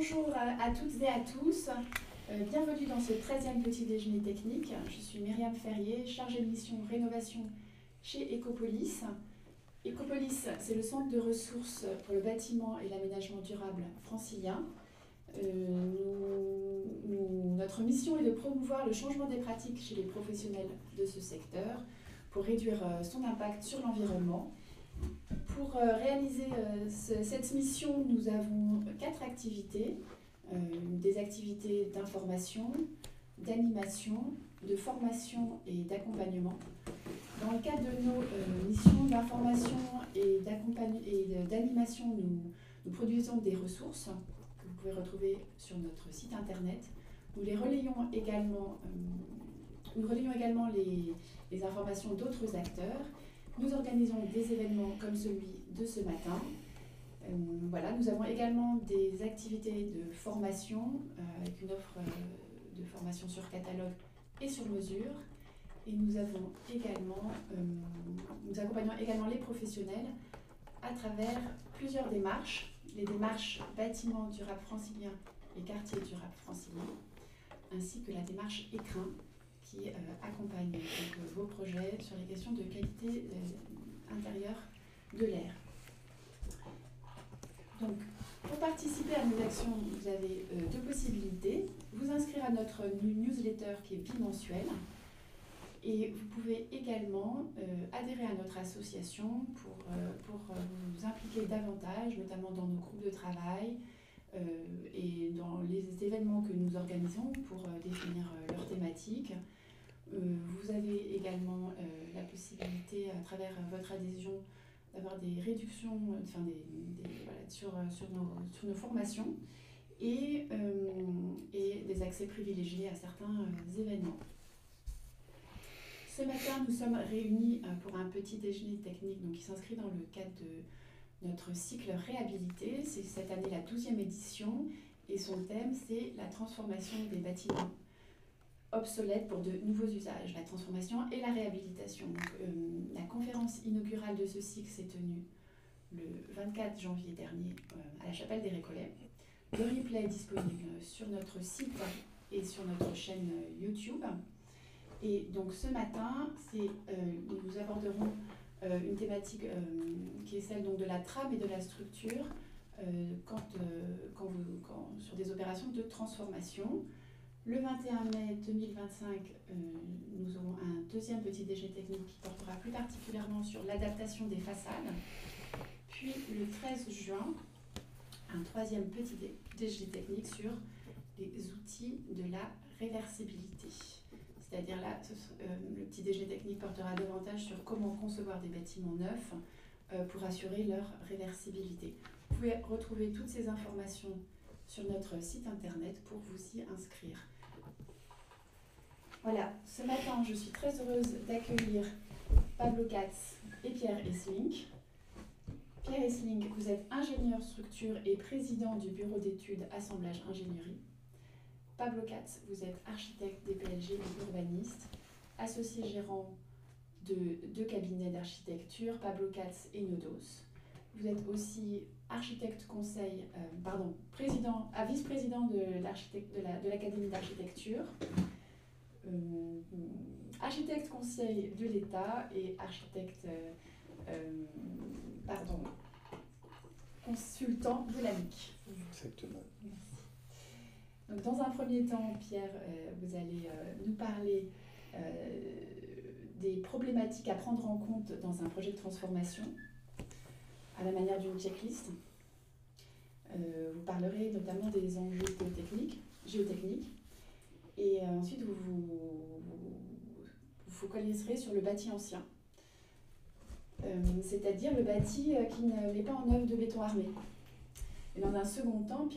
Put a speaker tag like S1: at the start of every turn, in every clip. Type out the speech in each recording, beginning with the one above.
S1: Bonjour à toutes et à tous. Bienvenue dans ce 13e petit déjeuner technique. Je suis Myriam Ferrier, chargée de mission rénovation chez Ecopolis. Ecopolis, c'est le centre de ressources pour le bâtiment et l'aménagement durable francilien. Notre mission est de promouvoir le changement des pratiques chez les professionnels de ce secteur pour réduire son impact sur l'environnement. Pour réaliser cette mission, nous avons 4 activités, des activités d'information, d'animation, de formation et d'accompagnement. Dans le cadre de nos missions d'information et d'animation, nous produisons des ressources que vous pouvez retrouver sur notre site internet. Nous relayons également les informations d'autres acteurs. Nous organisons des événements comme celui de ce matin. Nous avons également des activités de formation avec une offre de formation sur catalogue et sur mesure. Et nous accompagnons également les professionnels à travers plusieurs démarches. Les démarches bâtiments durables franciliens et quartiers durables franciliens, ainsi que la démarche Écrin, qui accompagne donc, vos projets sur les questions de qualité intérieure de l'air. Donc, pour participer à nos actions, vous avez 2 possibilités. Vous inscrire à notre newsletter qui est bimensuelle. Et vous pouvez également adhérer à notre association pour vous impliquer davantage, notamment dans nos groupes de travail et dans les événements que nous organisons pour définir leurs thématiques. Vous avez également la possibilité, à travers votre adhésion, d'avoir des réductions sur nos formations et des accès privilégiés à certains événements. Ce matin, nous sommes réunis pour un petit déjeuner technique qui s'inscrit dans le cadre de notre cycle réhabilité. C'est cette année la 12e édition et son thème, c'est la transformation des bâtiments obsolètes pour de nouveaux usages, la transformation et la réhabilitation. Donc, la conférence inaugurale de ce cycle s'est tenue le 24 janvier dernier à la Chapelle des Récollets. Le replay est disponible sur notre site et sur notre chaîne YouTube. Et donc ce matin, nous aborderons une thématique qui est celle donc, de la trame et de la structure sur des opérations de transformation. Le 21 mai 2025, nous aurons un 2e petit déjeuner technique qui portera plus particulièrement sur l'adaptation des façades. Puis le 13 juin, un 3e petit déjeuner technique sur les outils de la réversibilité. C'est-à-dire là, le petit déjeuner technique portera davantage sur comment concevoir des bâtiments neufs pour assurer leur réversibilité. Vous pouvez retrouver toutes ces informations sur notre site internet pour vous y inscrire. Voilà, ce matin, je suis très heureuse d'accueillir Pablo Katz et Pierre Esslink. Pierre Esslink, vous êtes ingénieur structure et président du bureau d'études Assemblage Ingénierie. Pablo Katz, vous êtes architecte DPLG et urbaniste, associé gérant de 2 cabinets d'architecture, Pablo Katz et Nodos. Vous êtes aussi architecte conseil, vice-président de l'Académie d'architecture, architecte conseil de l'État et architecte, consultant de l'AMIC.
S2: Exactement.
S1: Donc, dans un premier temps, Pierre, vous allez nous parler des problématiques à prendre en compte dans un projet de transformation, à la manière d'une checklist. Vous parlerez notamment des enjeux géotechniques, et ensuite vous focaliserez sur le bâti ancien, c'est-à-dire le bâti qui ne met pas en œuvre de béton armé. Et dans un second temps,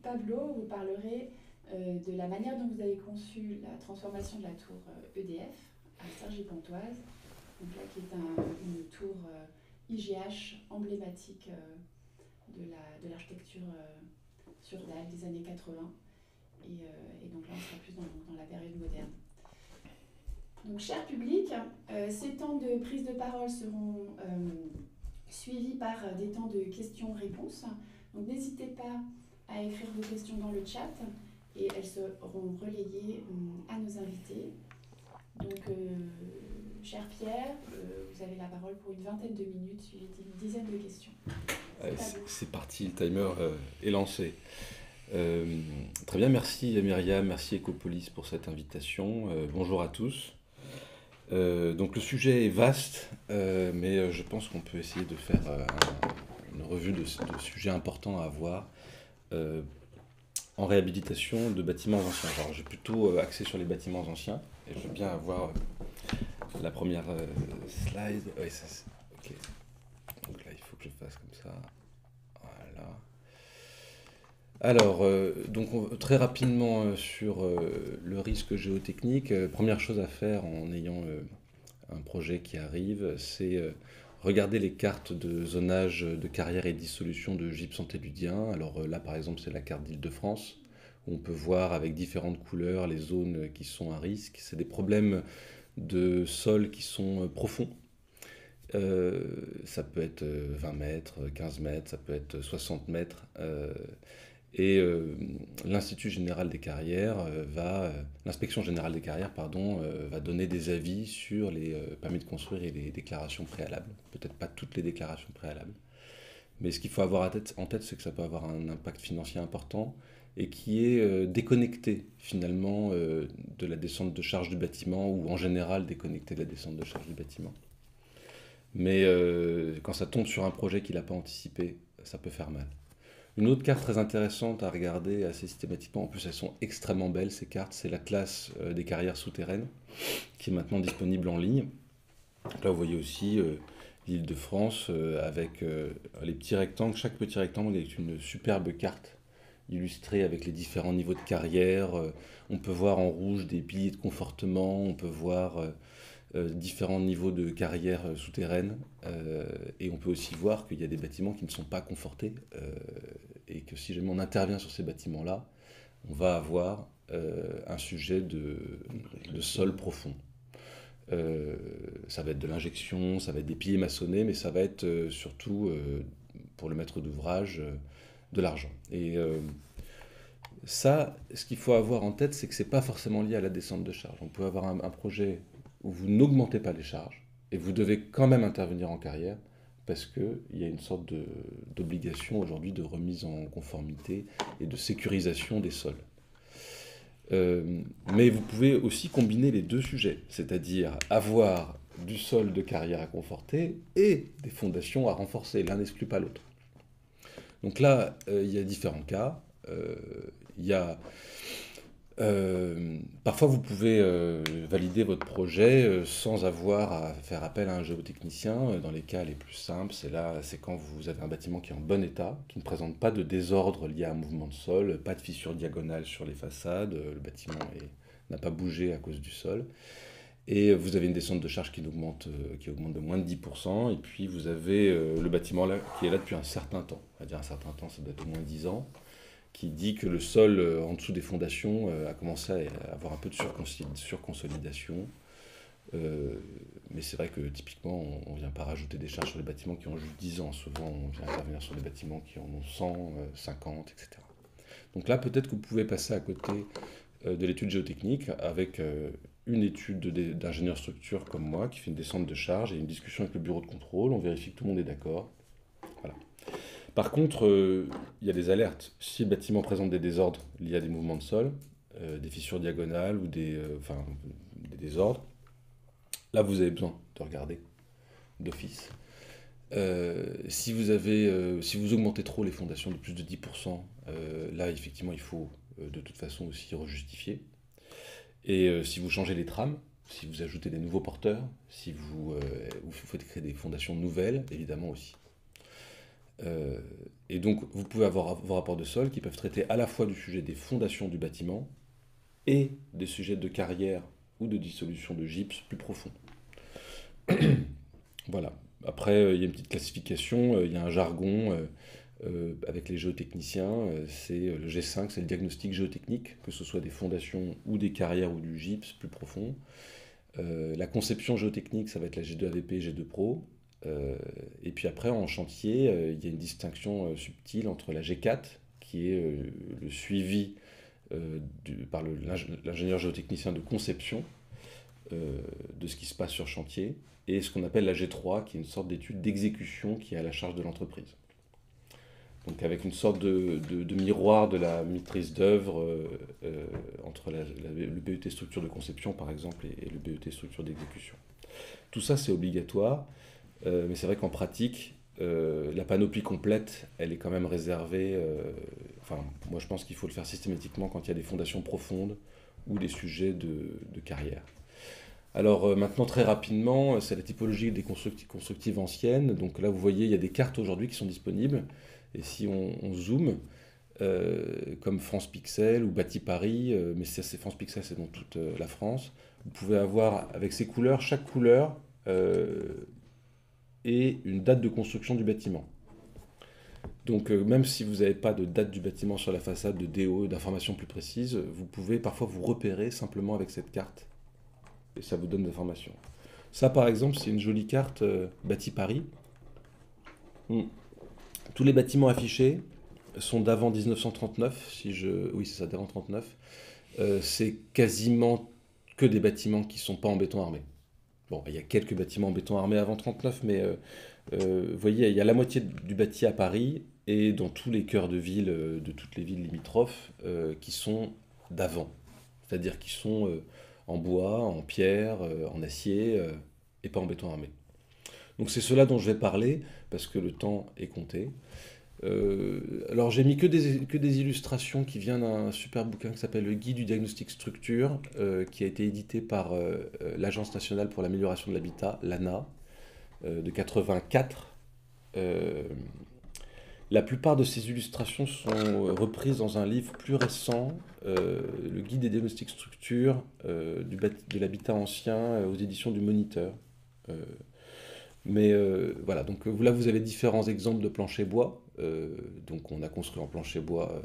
S1: Pablo, vous parlerez de la manière dont vous avez conçu la transformation de la tour EDF à Cergy-Pontoise, donc là, qui est une tour IGH emblématique de l'architecture sur dalle des années 80. Et donc là, on sera plus dans la période moderne. Donc, cher public, ces temps de prise de parole seront suivis par des temps de questions-réponses. Donc n'hésitez pas à écrire vos questions dans le chat et elles seront relayées à nos invités. Donc, cher Pierre, vous avez la parole pour une vingtaine de minutes, suivi d'une dizaine de questions.
S2: C'est parti, le timer est lancé. Très bien, merci Myriam, merci Ecopolis pour cette invitation. Bonjour à tous. Donc le sujet est vaste, mais je pense qu'on peut essayer de faire une revue de sujets importants à avoir en réhabilitation de bâtiments anciens. Alors j'ai plutôt axé sur les bâtiments anciens, et je veux bien avoir la première slide. Oui, ok. Donc là, il faut que je fasse comme ça. Voilà. Alors, très rapidement sur le risque géotechnique. Première chose à faire en ayant un projet qui arrive, c'est regarder les cartes de zonage de carrière et dissolution de gypse antéludien. Alors là, par exemple, c'est la carte d'Île-de-France, où on peut voir avec différentes couleurs les zones qui sont à risque. C'est des problèmes de sol qui sont profonds. Ça peut être 20 mètres, 15 mètres, ça peut être 60 mètres. Et l'Institut général des carrières l'inspection générale des carrières, va donner des avis sur les permis de construire et les déclarations préalables. Peut-être pas toutes les déclarations préalables. Mais ce qu'il faut avoir en tête, c'est que ça peut avoir un impact financier important et qui est déconnecté finalement de la descente de charge du bâtiment, ou en général déconnecté de la descente de charge du bâtiment. Mais quand ça tombe sur un projet qu'il n'a pas anticipé, ça peut faire mal. Une autre carte très intéressante à regarder assez systématiquement, en plus elles sont extrêmement belles ces cartes, c'est l'Atlas des carrières souterraines, qui est maintenant disponible en ligne. Là vous voyez aussi l'Île-de-France avec les petits rectangles, chaque petit rectangle est une superbe carte illustrée avec les différents niveaux de carrière. On peut voir en rouge des piliers de confortement, on peut voir différents niveaux de carrière souterraine, et on peut aussi voir qu'il y a des bâtiments qui ne sont pas confortés, et que si jamais on intervient sur ces bâtiments-là, on va avoir un sujet de sol profond. Ça va être de l'injection, ça va être des piliers maçonnés, mais ça va être surtout, pour le maître d'ouvrage, de l'argent. Et ça, ce qu'il faut avoir en tête, c'est que ce n'est pas forcément lié à la descente de charge. On peut avoir un projet où vous n'augmentez pas les charges, et vous devez quand même intervenir en carrière, parce qu'il y a une sorte d'obligation aujourd'hui de remise en conformité et de sécurisation des sols. Mais vous pouvez aussi combiner les deux sujets, c'est-à-dire avoir du sol de carrière à conforter et des fondations à renforcer. L'un n'exclut pas l'autre. Donc là, il y a différents cas. Il y a parfois, vous pouvez valider votre projet sans avoir à faire appel à un géotechnicien. Dans les cas les plus simples, c'est quand vous avez un bâtiment qui est en bon état, qui ne présente pas de désordre lié à un mouvement de sol, pas de fissures diagonales sur les façades, le bâtiment n'a pas bougé à cause du sol. Et vous avez une descente de charge qui augmente de moins de 10%, et puis vous avez le bâtiment là, qui est là depuis un certain temps. On va dire un certain temps, ça doit être au moins 10 ans. Qui dit que le sol en dessous des fondations a commencé à avoir un peu de surconsolidation. Mais c'est vrai que typiquement, on ne vient pas rajouter des charges sur les bâtiments qui ont juste 10 ans. Souvent, on vient intervenir sur des bâtiments qui en ont 100, 50, etc. Donc là, peut-être que vous pouvez passer à côté de l'étude géotechnique avec une étude d'ingénieur structure comme moi qui fait une descente de charge et une discussion avec le bureau de contrôle. On vérifie que tout le monde est d'accord. Voilà. Par contre, il y a des alertes. Si le bâtiment présente des désordres liés à des mouvements de sol, des fissures diagonales ou des désordres, là vous avez besoin de regarder d'office. Si vous augmentez trop les fondations de plus de 10%, là effectivement il faut de toute façon aussi rejustifier. Et si vous changez les trames, si vous ajoutez des nouveaux porteurs, si vous faites créer des fondations nouvelles, évidemment aussi. Et donc, vous pouvez avoir vos rapports de sol qui peuvent traiter à la fois du sujet des fondations du bâtiment et des sujets de carrière ou de dissolution de gypse plus profonds. Voilà. Après, il y a une petite classification, il y a un jargon avec les géotechniciens, c'est le G5, c'est le diagnostic géotechnique, que ce soit des fondations ou des carrières ou du gypse plus profond. La conception géotechnique, ça va être la G2AVP, G2 Pro. Et puis après, en chantier, il y a une distinction subtile entre la G4, qui est le suivi par l'ingénieur géotechnicien de conception de ce qui se passe sur chantier, et ce qu'on appelle la G3, qui est une sorte d'étude d'exécution qui est à la charge de l'entreprise. Donc avec une sorte de miroir de la maîtrise d'œuvre entre le BET structure de conception, par exemple, et le BET structure d'exécution. Tout ça, c'est obligatoire, mais c'est vrai qu'en pratique, la panoplie complète, elle est quand même réservée. Moi, je pense qu'il faut le faire systématiquement quand il y a des fondations profondes ou des sujets de carrière. Alors maintenant, très rapidement, c'est la typologie des constructives anciennes. Donc là, vous voyez, il y a des cartes aujourd'hui qui sont disponibles. Et si on zoome, comme France Pixel ou Bâti Paris, mais c'est France Pixel, c'est dans toute la France, vous pouvez avoir, avec ces couleurs, chaque couleur et une date de construction du bâtiment. Donc même si vous n'avez pas de date du bâtiment sur la façade, de DO, d'informations plus précises, vous pouvez parfois vous repérer simplement avec cette carte. Et ça vous donne des informations. Ça, par exemple, c'est une jolie carte Bâti Paris. Tous les bâtiments affichés sont d'avant 1939, oui, c'est ça, d'avant 39. C'est quasiment que des bâtiments qui ne sont pas en béton armé. Bon, il y a quelques bâtiments en béton armé avant 39, mais vous voyez, il y a la moitié du bâti à Paris et dans tous les cœurs de ville, de toutes les villes limitrophes, qui sont d'avant. C'est-à-dire qui sont en bois, en pierre, en acier, et pas en béton armé. Donc c'est cela dont je vais parler, parce que le temps est compté. Alors j'ai mis que des illustrations qui viennent d'un super bouquin qui s'appelle Le Guide du diagnostic structure, qui a été édité par l'Agence nationale pour l'amélioration de l'habitat, l'ANA, de 84. La plupart de ces illustrations sont reprises dans un livre plus récent, Le Guide des diagnostics structure de l'habitat ancien aux éditions du Moniteur. Voilà, donc là vous avez différents exemples de planchers bois. Donc on a construit en plancher bois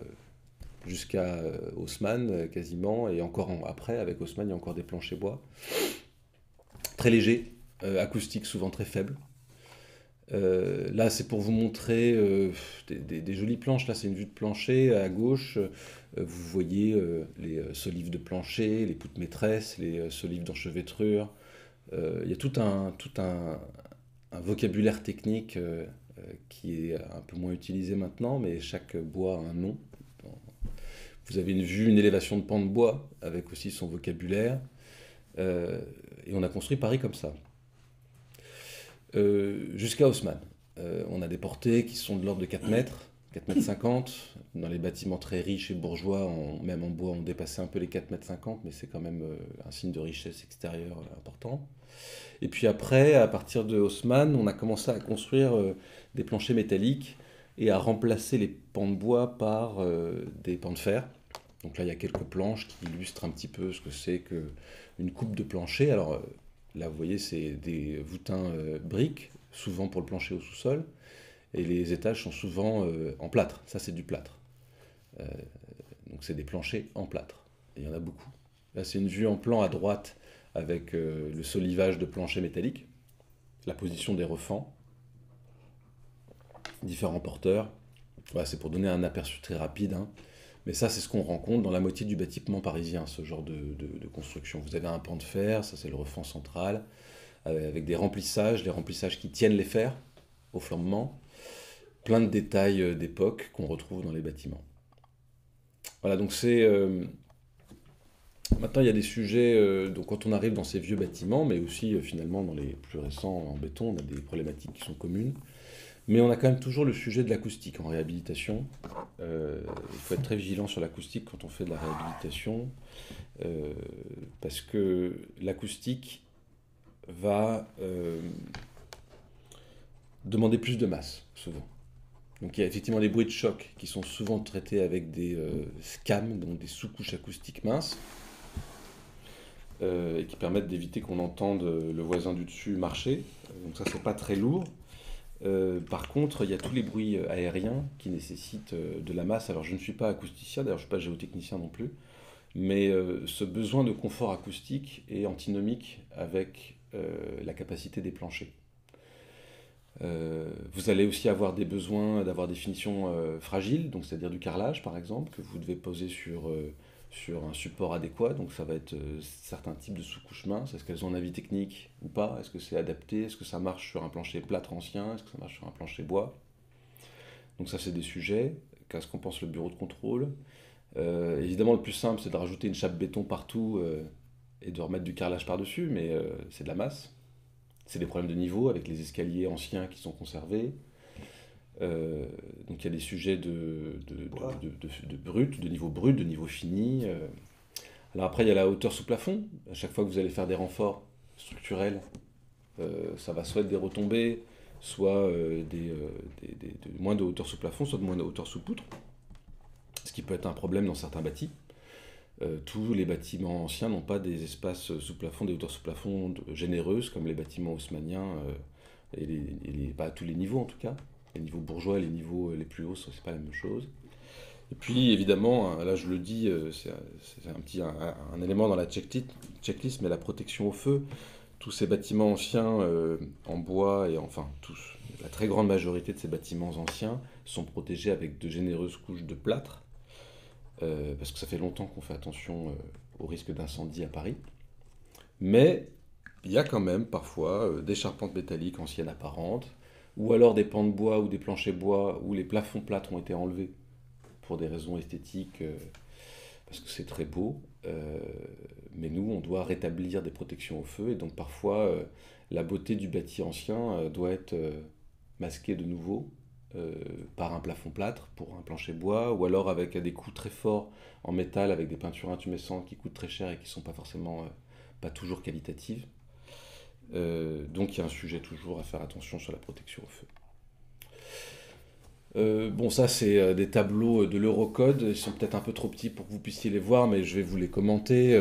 S2: jusqu'à Haussmann quasiment, et encore après avec Haussmann il y a encore des planchers bois. Très légers, acoustiques souvent très faibles. Là c'est pour vous montrer des jolies planches. Là c'est une vue de plancher à gauche. Vous voyez les solives de plancher, les poutres maîtresses, les solives d'enchevêtrure. Il y a tout un vocabulaire technique qui est un peu moins utilisé maintenant, mais chaque bois a un nom. Vous avez une élévation de pan de bois avec aussi son vocabulaire. Et on a construit Paris comme ça. Jusqu'à Haussmann. On a des portées qui sont de l'ordre de 4 mètres, 4 mètres 50. Dans les bâtiments très riches et bourgeois, même en bois, on dépassait un peu les 4 mètres 50, mais c'est quand même un signe de richesse extérieure important. Et puis après, à partir de Haussmann, on a commencé à construire des planchers métalliques et à remplacer les pans de bois par des pans de fer. Donc là, il y a quelques planches qui illustrent un petit peu ce que c'est qu'une coupe de plancher. Alors là, vous voyez, c'est des voûtins briques, souvent pour le plancher au sous-sol, et les étages sont souvent en plâtre. Ça, c'est du plâtre. Donc c'est des planchers en plâtre. Et il y en a beaucoup. Là, c'est une vue en plan à droite avec le solivage de plancher métallique, la position des refends, différents porteurs. Voilà, c'est pour donner un aperçu très rapide, hein. Mais ça, c'est ce qu'on rencontre dans la moitié du bâtiment parisien, ce genre de construction. Vous avez un pan de fer, ça c'est le refend central, avec des remplissages, les remplissages qui tiennent les fers au flambement, plein de détails d'époque qu'on retrouve dans les bâtiments. Voilà, donc c'est... Maintenant, il y a des sujets, donc quand on arrive dans ces vieux bâtiments, mais aussi finalement dans les plus récents en béton, on a des problématiques qui sont communes. Mais on a quand même toujours le sujet de l'acoustique en réhabilitation. Il faut être très vigilant sur l'acoustique quand on fait de la réhabilitation, parce que l'acoustique va demander plus de masse, souvent. Donc il y a effectivement des bruits de choc qui sont souvent traités avec des SCAM, donc des sous-couches acoustiques minces, et qui permettent d'éviter qu'on entende le voisin du dessus marcher. Donc ça, c'est pas très lourd. Par contre, il y a tous les bruits aériens qui nécessitent de la masse. Alors, je ne suis pas acousticien, d'ailleurs, je ne suis pas géotechnicien non plus, mais ce besoin de confort acoustique est antinomique avec la capacité des planchers. Vous allez aussi avoir des besoins d'avoir des finitions fragiles, donc c'est-à-dire du carrelage par exemple, que vous devez poser sur un support adéquat. Donc ça va être certains types de sous-couches minces. Est-ce qu'elles ont un avis technique ou pas? Est-ce que c'est adapté? Est-ce que ça marche sur un plancher plâtre ancien? Est-ce que ça marche sur un plancher bois? Donc ça c'est des sujets. Qu'est-ce qu'en pense le bureau de contrôle? Évidemment le plus simple c'est de rajouter une chape béton partout et de remettre du carrelage par-dessus, mais c'est de la masse. C'est des problèmes de niveau avec les escaliers anciens qui sont conservés. Donc il y a des sujets de brut, de niveau brut, de niveau fini. Alors après il y a la hauteur sous plafond. À chaque fois que vous allez faire des renforts structurels, ça va soit être des retombées, soit moins de hauteur sous plafond, soit de moins de hauteur sous poutre. Ce qui peut être un problème dans certains bâtis. Tous les bâtiments anciens n'ont pas des espaces sous plafond, des hauteurs sous plafond généreuses comme les bâtiments haussmanniens, pas à tous les niveaux en tout cas. Les niveaux bourgeois et les niveaux les plus hauts, c'est pas la même chose. Et puis évidemment, là je le dis, c'est un élément dans la checklist, mais la protection au feu. Tous ces bâtiments anciens en bois, et enfin la très grande majorité de ces bâtiments anciens sont protégés avec de généreuses couches de plâtre. Parce que ça fait longtemps qu'on fait attention au risque d'incendie à Paris. Mais il y a quand même parfois des charpentes métalliques anciennes apparentes, ou alors des pans de bois ou des planchers bois où les plafonds plâtres ont été enlevés pour des raisons esthétiques, parce que c'est très beau. Mais nous, on doit rétablir des protections au feu, et donc parfois la beauté du bâti ancien doit être masquée de nouveau par un plafond plâtre pour un plancher bois, ou alors avec des coups très forts en métal avec des peintures intumescentes qui coûtent très cher et qui ne sont pas forcément pas toujours qualitatives. Donc il y a un sujet toujours à faire attention sur la protection au feu. Bon, ça c'est des tableaux de l'Eurocode, ils sont peut-être un peu trop petits pour que vous puissiez les voir, mais je vais vous les commenter.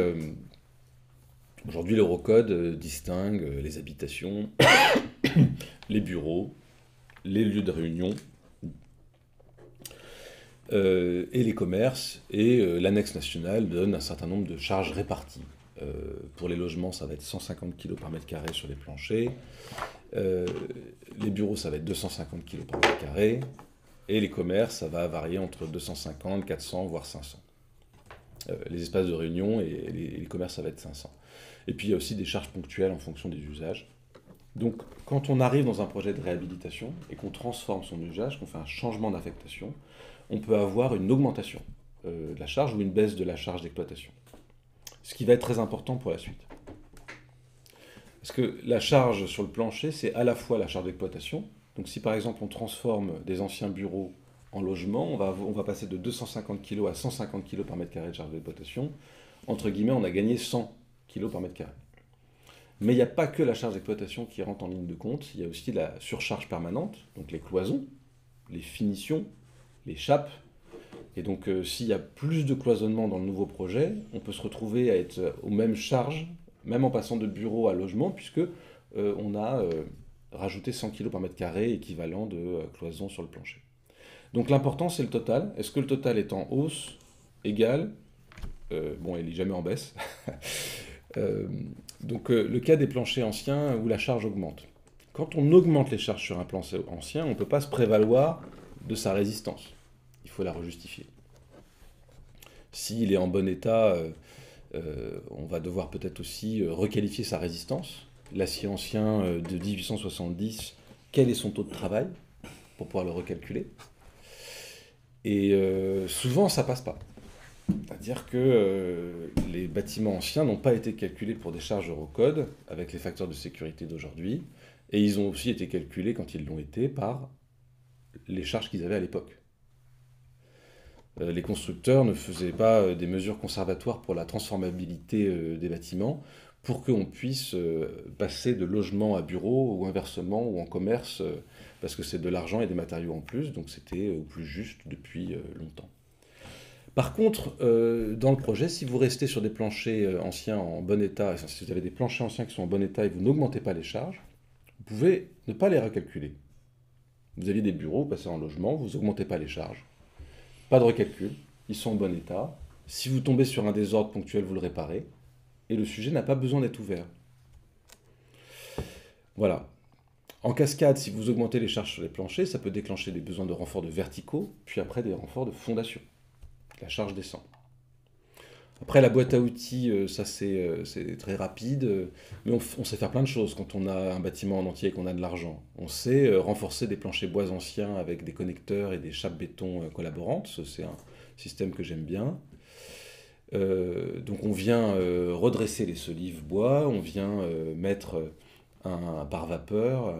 S2: Aujourd'hui l'Eurocode distingue les habitations, les bureaux, les lieux de réunion et les commerces, et l'annexe nationale donne un certain nombre de charges réparties. Pour les logements, ça va être 150 kg par mètre carré sur les planchers, les bureaux, ça va être 250 kg par mètre carré, et les commerces, ça va varier entre 250, 400, voire 500. Les espaces de réunion et les commerces, ça va être 500. Et puis il y a aussi des charges ponctuelles en fonction des usages. Donc, quand on arrive dans un projet de réhabilitation et qu'on transforme son usage, qu'on fait un changement d'affectation, on peut avoir une augmentation de la charge ou une baisse de la charge d'exploitation. Ce qui va être très important pour la suite. Parce que la charge sur le plancher, c'est à la fois la charge d'exploitation. Donc, si par exemple on transforme des anciens bureaux en logements, on va passer de 250 kg à 150 kg par mètre carré de charge d'exploitation. Entre guillemets, on a gagné 100 kg par mètre carré. Mais il n'y a pas que la charge d'exploitation qui rentre en ligne de compte, il y a aussi la surcharge permanente, donc les cloisons, les finitions, les chapes. Et donc s'il y a plus de cloisonnement dans le nouveau projet, on peut se retrouver à être aux mêmes charges, même en passant de bureau à logement, puisque on a rajouté 100 kg par mètre carré équivalent de cloison sur le plancher. Donc l'important c'est le total. Est-ce que le total est en hausse, égal? Bon, il n'est jamais en baisse. Donc le cas des planchers anciens où la charge augmente. Quand on augmente les charges sur un plancher ancien, on ne peut pas se prévaloir de sa résistance. Il faut la rejustifier. S'il est en bon état, on va devoir peut-être aussi requalifier sa résistance. L'acier ancien de 1870, quel est son taux de travail pour pouvoir le recalculer? Et souvent, ça passe pas. C'est-à-dire que les bâtiments anciens n'ont pas été calculés pour des charges Eurocode avec les facteurs de sécurité d'aujourd'hui, et ils ont aussi été calculés, quand ils l'ont été, par les charges qu'ils avaient à l'époque. Les constructeurs ne faisaient pas des mesures conservatoires pour la transformabilité des bâtiments pour qu'on puisse passer de logement à bureau ou inversement ou en commerce, parce que c'est de l'argent et des matériaux en plus, donc c'était au plus juste depuis longtemps. Par contre, dans le projet, si vous restez sur des planchers anciens en bon état, si vous avez des planchers anciens qui sont en bon état et vous n'augmentez pas les charges, vous pouvez ne pas les recalculer. Vous aviez des bureaux, vous passez en logement, vous n'augmentez pas les charges. Pas de recalcul, ils sont en bon état. Si vous tombez sur un désordre ponctuel, vous le réparez. Et le sujet n'a pas besoin d'être ouvert. Voilà. En cascade, si vous augmentez les charges sur les planchers, ça peut déclencher des besoins de renforts de verticaux, puis après des renforts de fondation. La charge descend. Après, la boîte à outils, ça c'est très rapide, mais on sait faire plein de choses quand on a un bâtiment en entier et qu'on a de l'argent. On sait renforcer des planchers bois anciens avec des connecteurs et des chapes béton collaborantes, ça, c'est un système que j'aime bien. Donc on vient redresser les solives bois, on vient mettre un pare-vapeur,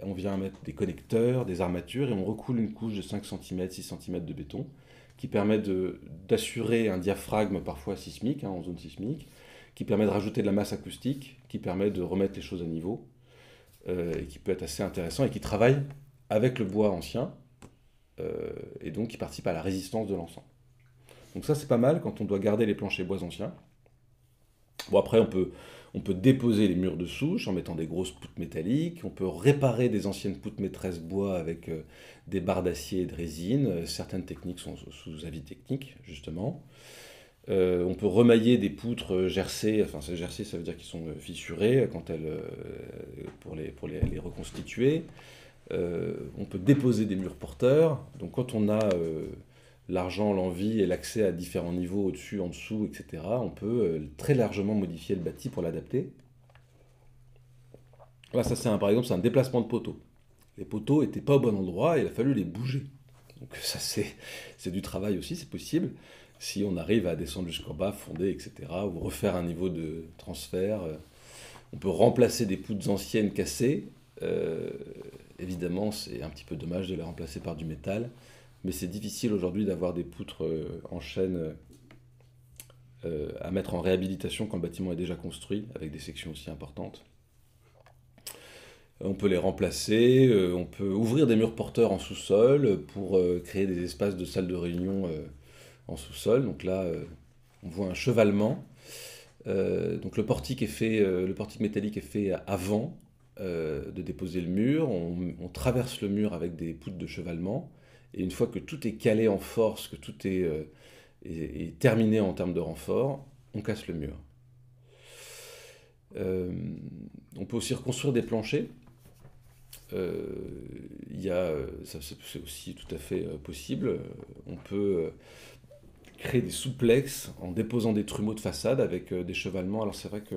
S2: on vient mettre des connecteurs, des armatures, et on recoule une couche de 5 cm, 6 cm de béton, qui permet d'assurer un diaphragme parfois sismique, en zone sismique, qui permet de rajouter de la masse acoustique, qui permet de remettre les choses à niveau, et qui peut être assez intéressant, et qui travaille avec le bois ancien, et donc qui participe à la résistance de l'ensemble. Donc ça c'est pas mal quand on doit garder les planchers bois anciens. Bon, après on peut déposer les murs de souche en mettant des grosses poutres métalliques, on peut réparer des anciennes poutres maîtresses bois avec des barres d'acier et de résine. Certaines techniques sont sous avis technique, justement. On peut remailler des poutres gercées, enfin gercées ça veut dire qu'ils sont fissurées quand pour les reconstituer. On peut déposer des murs porteurs, donc quand on a l'argent, l'envie et l'accès à différents niveaux au-dessus, en dessous, etc., on peut très largement modifier le bâti pour l'adapter. Là, ça c'est par exemple, c'est un déplacement de poteaux. Les poteaux n'étaient pas au bon endroit et il a fallu les bouger. Donc ça c'est du travail aussi, c'est possible. Si on arrive à descendre jusqu'en bas, fonder, etc., ou refaire un niveau de transfert, on peut remplacer des poutres anciennes cassées. Évidemment, c'est un petit peu dommage de les remplacer par du métal, mais c'est difficile aujourd'hui d'avoir des poutres en chêne à mettre en réhabilitation quand le bâtiment est déjà construit, avec des sections aussi importantes. On peut les remplacer, on peut ouvrir des murs porteurs en sous-sol pour créer des espaces de salle de réunion en sous-sol. Donc là, on voit un chevalement. Donc le portique métallique est fait avant de déposer le mur. On traverse le mur avec des poutres de chevalement. Et une fois que tout est calé en force, que tout est terminé en termes de renfort, on casse le mur. On peut aussi reconstruire des planchers. C'est aussi tout à fait possible. On peut créer des souplexes en déposant des trumeaux de façade avec des chevalements. Alors c'est vrai que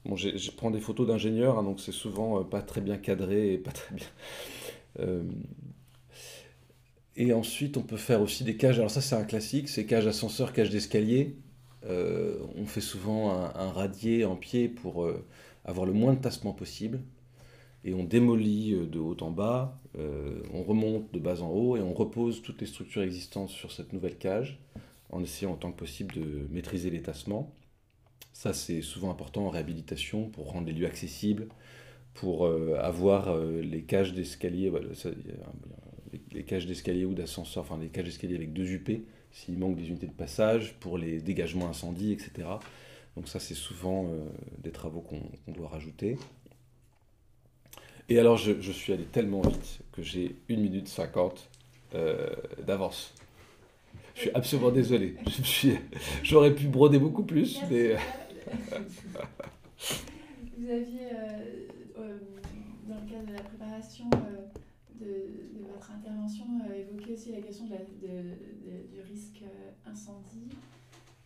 S2: bon, je prends des photos d'ingénieurs, hein, donc c'est souvent pas très bien cadré et pas très bien. Et ensuite, on peut faire aussi des cages. Alors ça, c'est un classique, c'est cages ascenseurs, cages d'escalier. On fait souvent un radier en pied pour avoir le moins de tassement possible. Et on démolit de haut en bas, on remonte de bas en haut et on repose toutes les structures existantes sur cette nouvelle cage en essayant autant que possible de maîtriser les tassements. Ça, c'est souvent important en réhabilitation pour rendre les lieux accessibles, pour avoir les cages d'escalier, les cages d'escalier ou d'ascenseur, enfin les cages d'escalier avec 2 UP, s'il manque des unités de passage, pour les dégagements incendies, etc. Donc ça, c'est souvent des travaux qu'on doit rajouter. Et alors, je suis allé tellement vite que j'ai 1 minute 50 d'avance. Je suis absolument désolé. J'aurais pu broder beaucoup plus, mais...
S1: Vous aviez, dans le cadre de la préparation de votre intervention, évoqué aussi la question du risque incendie.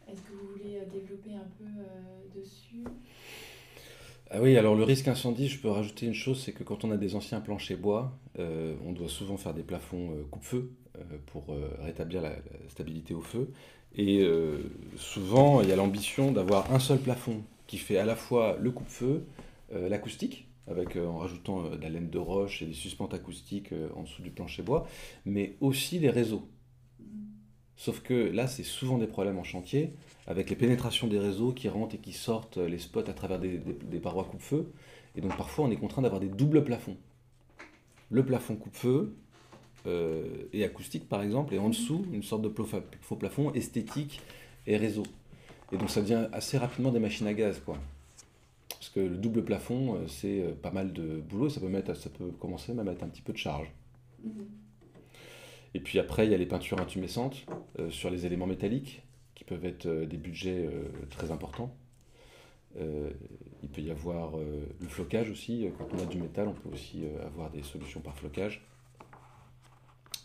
S1: Est-ce que vous voulez développer un peu dessus ?
S2: Ah oui, alors le risque incendie, je peux rajouter une chose, c'est que quand on a des anciens planchers bois, on doit souvent faire des plafonds coupe-feu pour rétablir la stabilité au feu. Et souvent, il y a l'ambition d'avoir un seul plafond qui fait à la fois le coupe-feu, l'acoustique, en rajoutant de la laine de roche et des suspentes acoustiques en dessous du plancher bois, mais aussi les réseaux. Sauf que là, c'est souvent des problèmes en chantier, avec les pénétrations des réseaux qui rentrent et qui sortent les spots à travers des parois coupe-feu. Et donc parfois, on est contraint d'avoir des doubles plafonds. Le plafond coupe-feu et acoustique, par exemple, et en dessous, une sorte de faux plafond esthétique et réseau. Et donc ça devient assez rapidement des machines à gaz, quoi. Parce que le double plafond, c'est pas mal de boulot, ça peut commencer même à mettre un petit peu de charge. Et puis après, il y a les peintures intumescentes sur les éléments métalliques, qui peuvent être des budgets très importants. Il peut y avoir le flocage aussi. Quand on a du métal, on peut aussi avoir des solutions par flocage.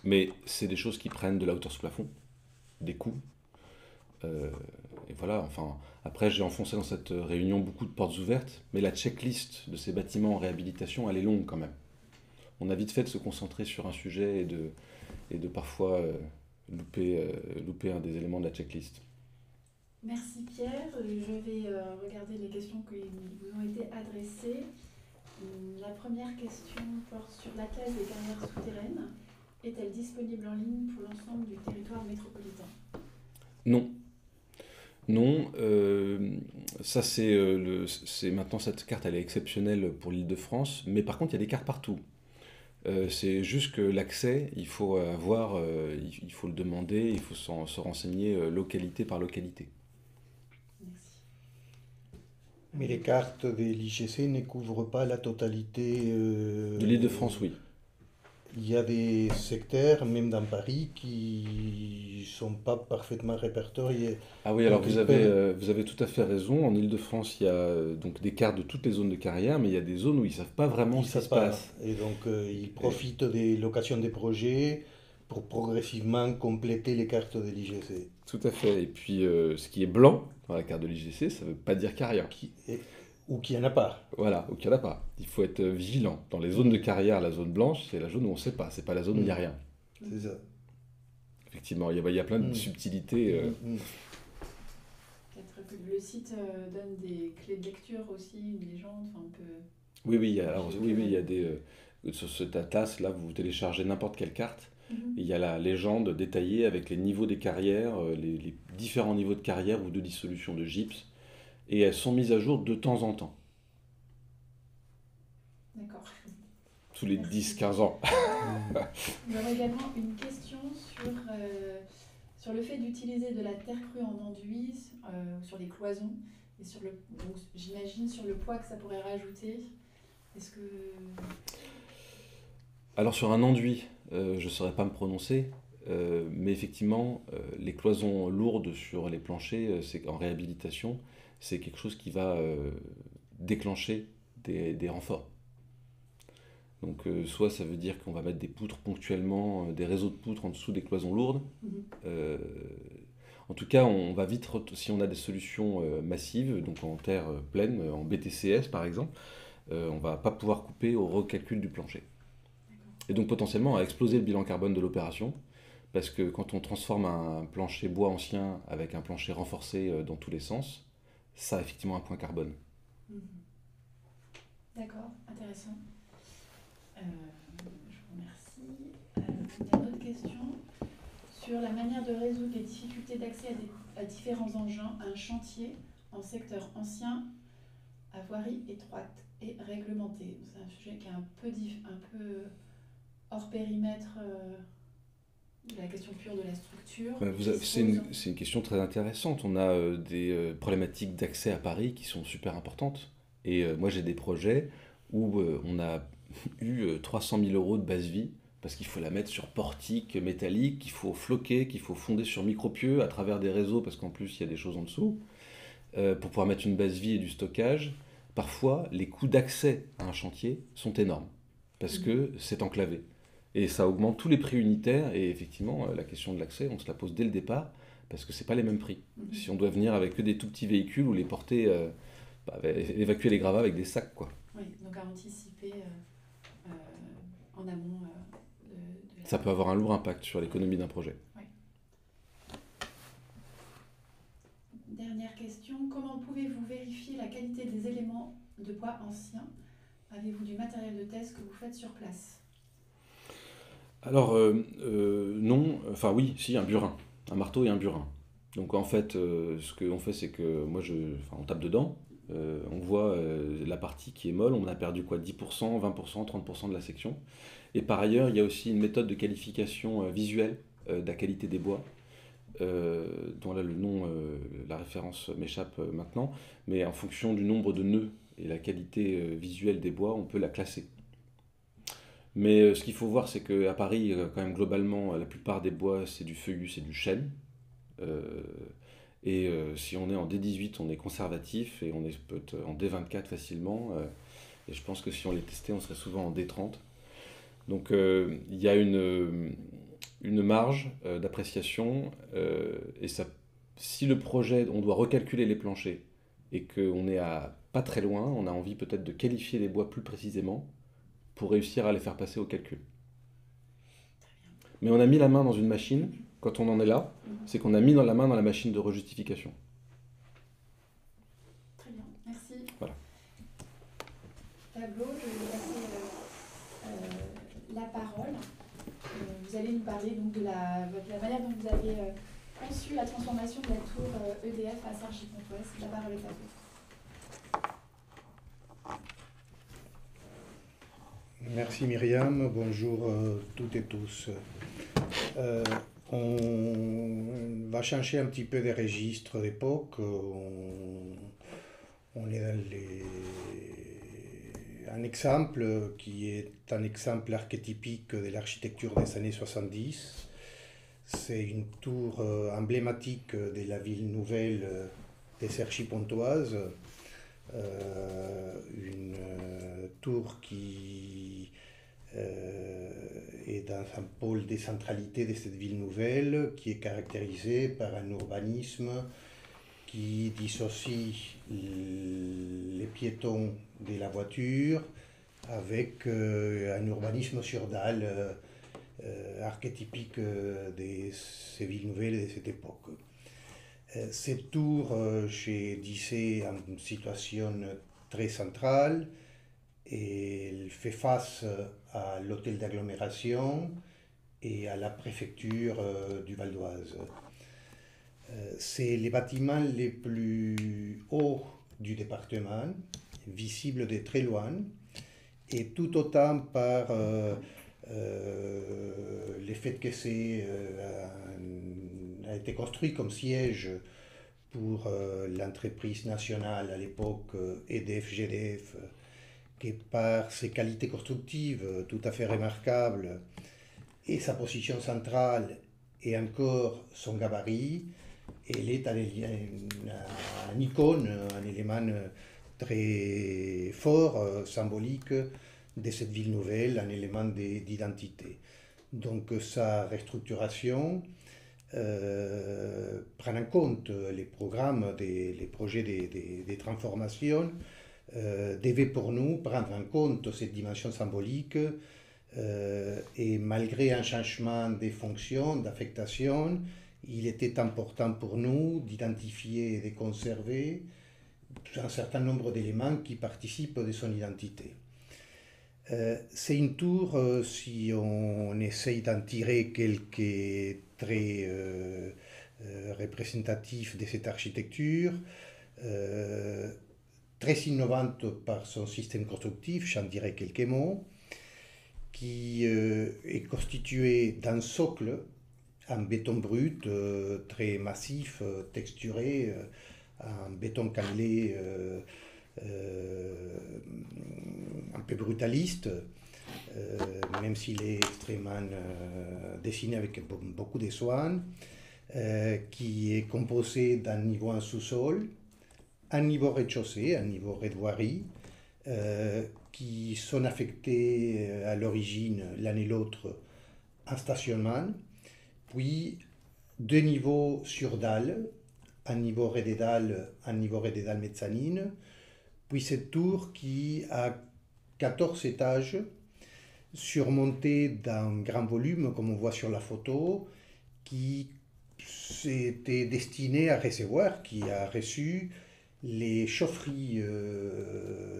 S2: Mais c'est des choses qui prennent de la hauteur sous plafond, des coûts. Et voilà, enfin, après j'ai enfoncé dans cette réunion beaucoup de portes ouvertes, mais la checklist de ces bâtiments en réhabilitation, elle est longue quand même. On a vite fait de se concentrer sur un sujet et de parfois louper un des éléments de la checklist.
S1: Merci Pierre. Je vais regarder les questions qui vous ont été adressées. La première question porte sur la classe des carrières souterraines. Est-elle disponible en ligne pour l'ensemble du territoire métropolitain?
S2: Non. Non, ça c'est maintenant cette carte elle est exceptionnelle pour l'Île-de-France, mais par contre il y a des cartes partout. C'est juste que l'accès, il faut il faut le demander, il faut se renseigner localité par localité.
S1: Merci.
S3: Mais les cartes de l'IGC ne couvrent pas la totalité.
S2: De l'Île-de-France, oui.
S3: Il y a des secteurs, même dans Paris, qui ne sont pas parfaitement répertoriés.
S2: Ah oui, alors
S3: Donc, ils peuvent.
S2: vous avez tout à fait raison. En Île-de-France, il y a donc des cartes de toutes les zones de carrière, mais il y a des zones où ils ne savent pas vraiment
S3: Ils
S2: ce qui
S3: savent
S2: se
S3: pas.
S2: passe.
S3: Et donc, ils profitent des locations des projets pour progressivement compléter les cartes de l'IGC.
S2: Tout à fait. Et puis, ce qui est blanc dans la carte de l'IGC, ça ne veut pas dire qu'il n'y a rien.
S3: Ou qu'il n'y en a pas.
S2: Voilà, ou qu'il n'y en a pas. Il faut être vigilant. Dans les zones de carrière, la zone blanche, c'est la zone où on ne sait pas. C'est pas la zone où il n'y a rien.
S3: C'est ça.
S2: Effectivement, il y a plein de subtilités.
S1: Peut-être que le site donne des clés de lecture aussi, une légende, enfin on peut...
S2: Oui, il y a des... sur cet atlas, là, vous téléchargez n'importe quelle carte. Il y a la légende détaillée avec les niveaux des carrières, les différents niveaux de carrière ou de dissolution de gypse. Et elles sont mises à jour de temps en temps,
S1: D'accord.
S2: tous les
S1: Merci.
S2: 10-15 ans.
S1: Nous avons également une question sur le fait d'utiliser de la terre crue en enduit, sur les cloisons, et donc j'imagine sur le poids que ça pourrait rajouter. Est-ce que...
S2: Alors sur un enduit, je ne saurais pas me prononcer, mais effectivement, les cloisons lourdes sur les planchers, c'est en réhabilitation, c'est quelque chose qui va déclencher des renforts. Donc soit ça veut dire qu'on va mettre des poutres ponctuellement, des réseaux de poutres en dessous des cloisons lourdes. En tout cas, on va vite, si on a des solutions massives, donc en terre pleine, en BTCS par exemple, on ne va pas pouvoir couper au recalcul du plancher. Et donc potentiellement à exploser le bilan carbone de l'opération, parce que quand on transforme un plancher bois ancien avec un plancher renforcé dans tous les sens, ça a effectivement un point carbone.
S1: D'accord, intéressant. Je vous remercie. Il y a une autre question sur la manière de résoudre les difficultés d'accès à différents engins à un chantier en secteur ancien à voirie étroite et réglementée. C'est un sujet qui est un peu hors périmètre de la question pure de la structure.
S2: C'est une question très intéressante. On a des problématiques d'accès à Paris qui sont super importantes. Et moi j'ai des projets où on a eu 300 000 euros de base vie parce qu'il faut la mettre sur portique métallique, qu'il faut floquer, qu'il faut fonder sur micropieux à travers des réseaux parce qu'en plus il y a des choses en dessous. Pour pouvoir mettre une base vie et du stockage, parfois les coûts d'accès à un chantier sont énormes parce que c'est enclavé. Et ça augmente tous les prix unitaires et effectivement la question de l'accès on se la pose dès le départ parce que c'est pas les mêmes prix. Si on doit venir avec que des tout petits véhicules ou les porter, évacuer les gravats avec des sacs quoi.
S1: Oui, donc à anticiper en amont de la...
S2: Ça peut avoir un lourd impact sur l'économie d'un projet.
S1: Oui. Dernière question, comment pouvez-vous vérifier la qualité des éléments de bois anciens? Avez-vous du matériel de test que vous faites sur place?
S2: Alors non, enfin oui, si, un burin, un marteau et un burin. Donc en fait, ce qu'on fait, c'est que moi, on tape dedans, on voit la partie qui est molle, on a perdu quoi, 10%, 20%, 30% de la section. Et par ailleurs, il y a aussi une méthode de qualification visuelle de la qualité des bois, dont là le nom, la référence m'échappe maintenant, mais en fonction du nombre de nœuds et la qualité visuelle des bois, on peut la classer. Mais ce qu'il faut voir, c'est qu'à Paris, quand même, globalement, la plupart des bois, c'est du feuillu, c'est du chêne. Et si on est en D18, on est conservatif et on est peut-être en D24 facilement. Et je pense que si on les testait, on serait souvent en D30. Donc il y a une marge d'appréciation et ça, si le projet, on doit recalculer les planchers et qu'on est à pas très loin, on a envie peut-être de qualifier les bois plus précisément pour réussir à les faire passer au calcul. Mais on a mis la main dans une machine, quand on en est là, c'est qu'on a mis la main dans la machine de rejustification.
S1: Très bien, merci.
S2: Voilà.
S1: Pablo, je vais passer la parole. Vous allez nous parler donc de la manière dont vous avez conçu la transformation de la tour EDF à Cergy-Pontoise. La parole est à vous.
S3: Merci Myriam, bonjour toutes et tous. On va changer un petit peu des registres d'époque. On est dans un exemple qui est un exemple archétypique de l'architecture des années 70. C'est une tour emblématique de la ville nouvelle de Cergy-Pontoise. Une tour qui est dans un pôle de centralité de cette ville nouvelle qui est caractérisée par un urbanisme qui dissocie les piétons de la voiture avec un urbanisme sur dalle archétypique de ces villes nouvelles de cette époque. Cette tour, je disais, en situation très centrale, et elle fait face à l'hôtel d'agglomération et à la préfecture du Val d'Oise. C'est les bâtiments les plus hauts du département, visibles de très loin, et tout autant par le fait que c'est a été construit comme siège pour l'entreprise nationale à l'époque EDF-GDF, qui par ses qualités constructives tout à fait remarquables et sa position centrale et encore son gabarit, elle est un icône, un élément très fort, symbolique de cette ville nouvelle, un élément d'identité. Donc sa restructuration prend en compte les programmes, les projets de transformation, devait pour nous prendre en compte cette dimension symbolique et malgré un changement des fonctions, d'affectation, il était important pour nous d'identifier et de conserver un certain nombre d'éléments qui participent de son identité. C'est une tour, si on essaye d'en tirer quelques traits représentatifs de cette architecture, très innovante par son système constructif, j'en dirai quelques mots, qui est constitué d'un socle en béton brut, très massif, texturé, en béton cannelé, un peu brutaliste, même s'il est extrêmement dessiné avec beaucoup de soin, qui est composé d'un niveau en sous-sol, un niveau rez-de-chaussée, un niveau rez-de-voirie, qui sont affectés à l'origine l'un et l'autre en stationnement, puis deux niveaux sur dalle, un niveau rez des dalles, un niveau rez des dalles mezzanine, puis cette tour qui a 14 étages, surmontée d'un grand volume, comme on voit sur la photo, qui était destiné à recevoir, qui a reçu les chaufferies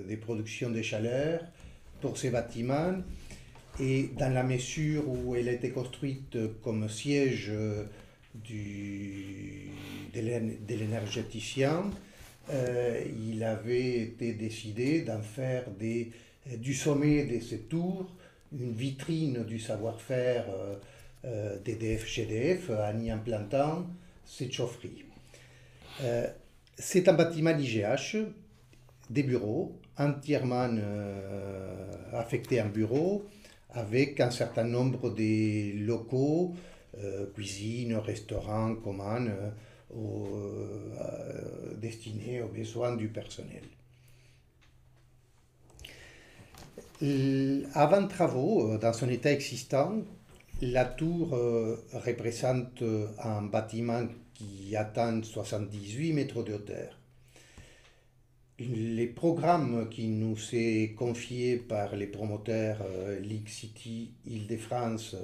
S3: des productions de chaleur pour ces bâtiments, et dans la mesure où elle a été construite comme siège de l'énergéticien, il avait été décidé d'en faire du sommet de cette tour une vitrine du savoir-faire d'EDF-GDF en y implantant cette chaufferie. C'est un bâtiment IGH, des bureaux, entièrement affectés en bureaux, avec un certain nombre de locaux, cuisine, restaurants, communs, destinés aux besoins du personnel. Avant travaux, dans son état existant, la tour représente un bâtiment qui atteint 78 mètres de hauteur. Les programmes qui nous sont confiés par les promoteurs League City Île-de-France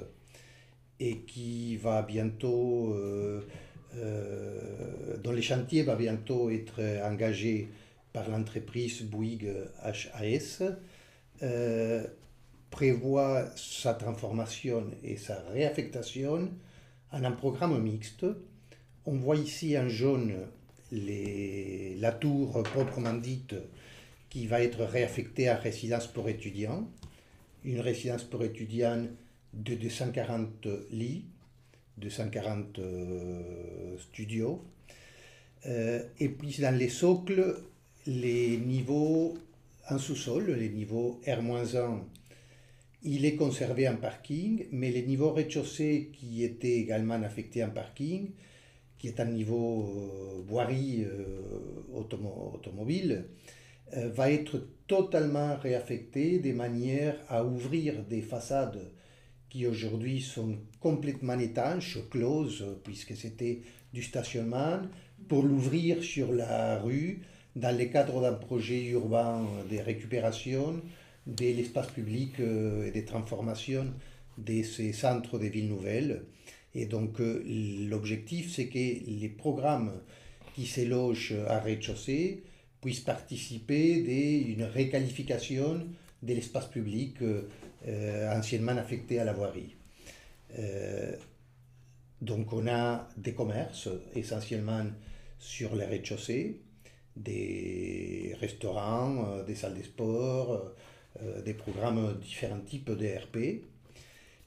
S3: et qui va bientôt, dont les chantiers va bientôt être engagés par l'entreprise Bouygues HAS, prévoit sa transformation et sa réaffectation en un programme mixte. On voit ici en jaune la tour proprement dite qui va être réaffectée à résidence pour étudiants, une résidence pour étudiants de 240 lits, 240 studios, et puis dans les socles, les niveaux en sous-sol, les niveaux R-1, il est conservé en parking, mais les niveaux rez-de-chaussée qui étaient également affectés en parking, qui est un niveau voirie automobile, va être totalement réaffecté de manière à ouvrir des façades qui aujourd'hui sont complètement étanches, closes, puisque c'était du stationnement, pour l'ouvrir sur la rue dans le cadre d'un projet urbain de récupération de l'espace public et de transformation de ces centres de villes nouvelles. Et donc l'objectif, c'est que les programmes qui se logent à rez-de-chaussée puissent participer d'une requalification de l'espace public anciennement affecté à la voirie. Donc on a des commerces essentiellement sur les rez-de-chaussée, des restaurants, des salles de sport, des programmes différents types de RP.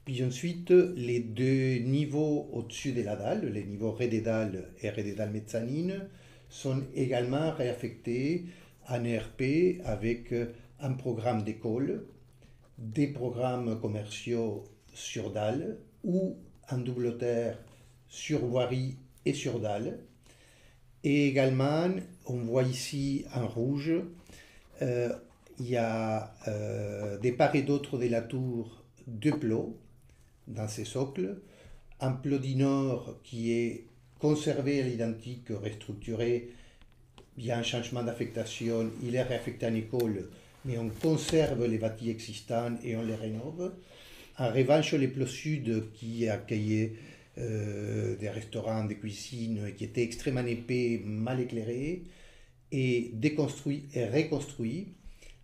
S3: Puis ensuite, les deux niveaux au-dessus de la dalle, les niveaux rez des dalles et rez des dalles mezzanines, sont également réaffectés en RP avec un programme d'école, des programmes commerciaux sur dalle ou en double terre sur voirie et sur dalle. Et également, on voit ici en rouge, il y a des part et d'autre de la tour deux plots dans ces socles. Un plot du nord qui est conservé à l'identique, restructuré, il y a un changement d'affectation, il est réaffecté en école, mais on conserve les bâtis existants et on les rénove. En revanche, les plots sud qui accueillaient des restaurants, des cuisines, qui étaient extrêmement épais, mal éclairés, et déconstruits et reconstruits.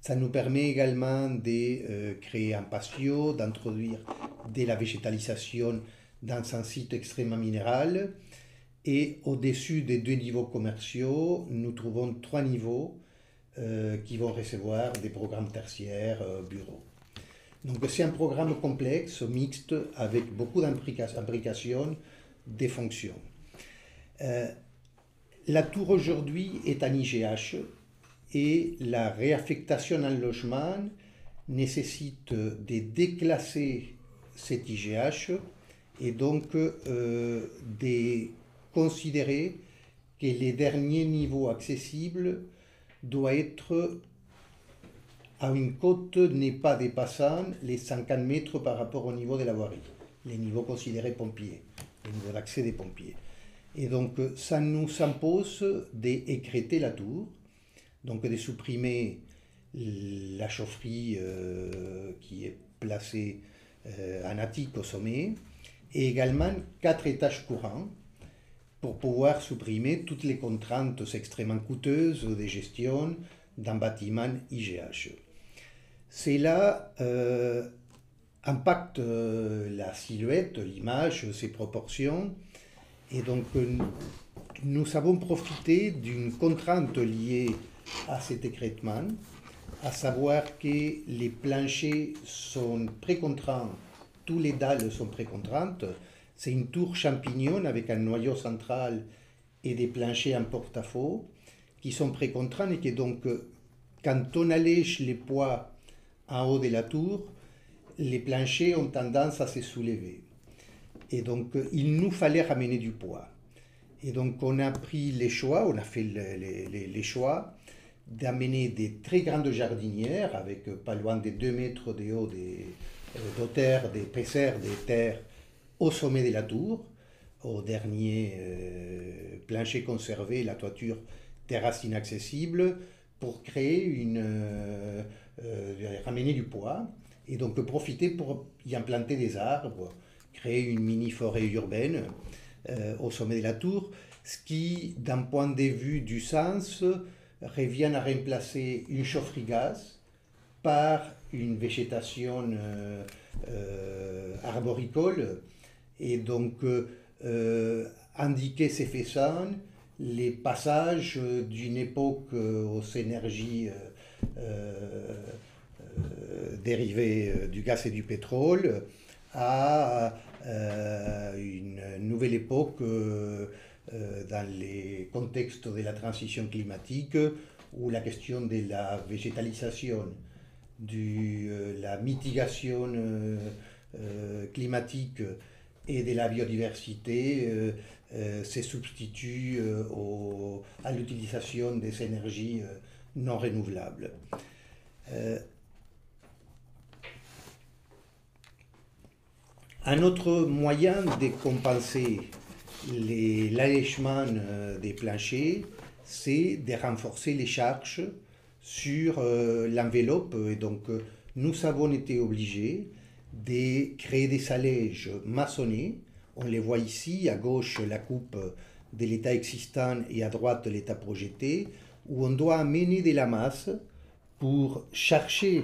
S3: Ça nous permet également de créer un patio, d'introduire de la végétalisation dans un site extrêmement minéral. Et au-dessus des deux niveaux commerciaux, nous trouvons trois niveaux qui vont recevoir des programmes tertiaires, bureaux. Donc c'est un programme complexe, mixte, avec beaucoup d'imbrications des fonctions. La tour aujourd'hui est en IGH et la réaffectation en logement nécessite de déclasser cet IGH et donc de considérer que les derniers niveaux accessibles doivent être à une cote n'est pas dépassant les 50 mètres par rapport au niveau de la voirie, les niveaux considérés pompiers, les niveaux d'accès des pompiers. Et donc ça nous impose d'écrêter la tour, donc de supprimer la chaufferie qui est placée en attique au sommet, et également 4 étages courants pour pouvoir supprimer toutes les contraintes extrêmement coûteuses de gestion d'un bâtiment IGH. Cela impacte la silhouette, l'image, ses proportions, et donc nous avons profité d'une contrainte liée à cet écrêtement, à savoir que les planchers sont précontraints, tous les dalles sont précontrantes. C'est une tour champignon avec un noyau central et des planchers en porte-à-faux qui sont précontraints et que donc, quand on allège les poids en haut de la tour, les planchers ont tendance à se soulever. Et donc, il nous fallait ramener du poids. Et donc on a pris les choix, on a fait les choix d'amener des très grandes jardinières avec pas loin de 2 mètres de haut d'auteur, d'épaisseur des terres au sommet de la tour, au dernier plancher conservé, la toiture terrasse inaccessible, pour créer ramener du poids et donc profiter pour y implanter des arbres, créer une mini-forêt urbaine au sommet de la tour, ce qui, d'un point de vue du sens, revient à remplacer une chaufferie gaz par une végétation arboricole et donc indiquer ces faisans les passages d'une époque aux énergies dérivées du gaz et du pétrole à une nouvelle époque dans les contextes de la transition climatique où la question de la végétalisation, de la mitigation climatique et de la biodiversité se substitue à l'utilisation des énergies non renouvelables. Un autre moyen de compenser l'allègement des planchers, c'est de renforcer les charges sur l'enveloppe. Et donc, nous avons été obligés de créer des allèges maçonnés. On les voit ici, à gauche la coupe de l'état existant et à droite l'état projeté, où on doit amener de la masse pour chercher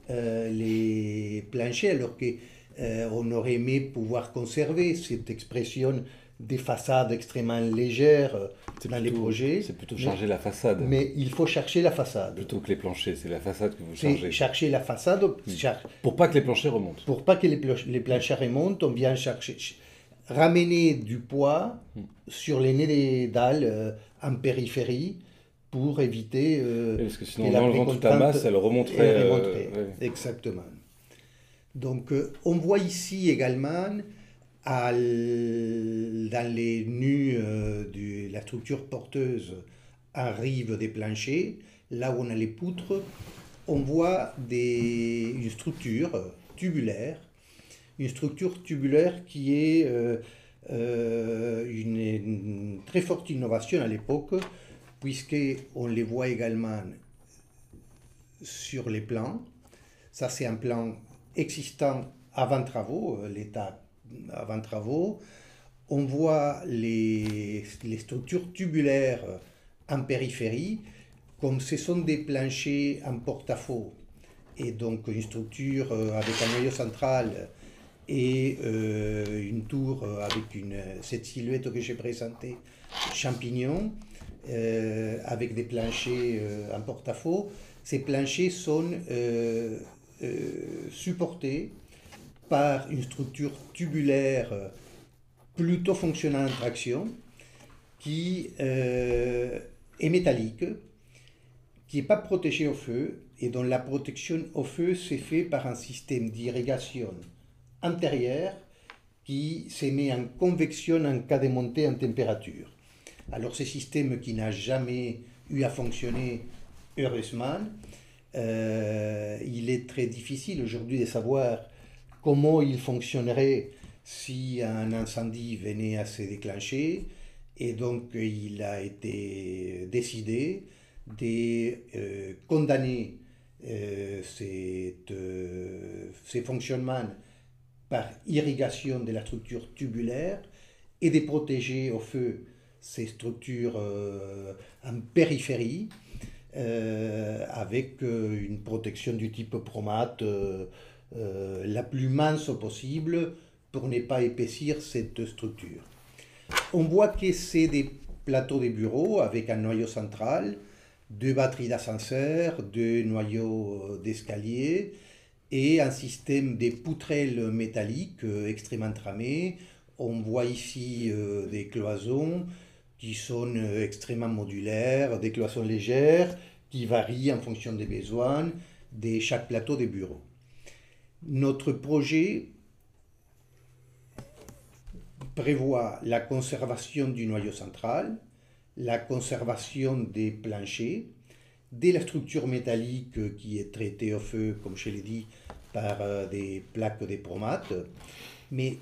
S3: les planchers, alors qu'on aurait aimé pouvoir conserver cette expression des façades extrêmement légères dans les projets.
S2: C'est plutôt charger la façade.
S3: Mais il faut chercher la façade.
S2: Plutôt que les planchers, c'est la façade que vous chargez.
S3: C'est chercher la façade.
S2: Pour pas que les planchers remontent.
S3: Pour pas que les planchers remontent, on vient ramener du poids sur les nez des dalles en périphérie pour éviter
S2: parce que sinon, en enlevant toute la masse, elle remonterait.
S3: Ouais. Exactement. Donc, on voit ici également dans les nus de la structure porteuse en rive des planchers, là où on a les poutres, on voit une structure tubulaire qui est une très forte innovation à l'époque, puisqu'on les voit également sur les plans. Ça, c'est un plan existant avant travaux, l'état avant travaux. On voit les structures tubulaires en périphérie, comme ce sont des planchers en porte-à-faux, et donc une structure avec un noyau central et une tour avec cette silhouette que j'ai présentée, champignon, avec des planchers en porte-à-faux. Ces planchers sont supportés par une structure tubulaire plutôt fonctionnant en traction, qui est métallique, qui n'est pas protégée au feu, et dont la protection au feu s'est faite par un système d'irrigation antérieure qui se met en convection en cas de montée en température. Alors ce système qui n'a jamais eu à fonctionner, heureusement, il est très difficile aujourd'hui de savoir comment il fonctionnerait si un incendie venait à se déclencher, et donc il a été décidé de condamner ces fonctionnements par irrigation de la structure tubulaire et de protéger au feu ces structures en périphérie avec une protection du type Promat la plus mince possible pour ne pas épaissir cette structure. On voit que c'est des plateaux de bureaux avec un noyau central, 2 batteries d'ascenseur, 2 noyaux d'escalier et un système de poutrelles métalliques extrêmement tramées. On voit ici des cloisons qui sont extrêmement modulaires, des cloisons légères qui varient en fonction des besoins de chaque plateau de bureau. Notre projet prévoit la conservation du noyau central, la conservation des planchers, de la structure métallique qui est traitée au feu, comme je l'ai dit, par des plaques de promates, mais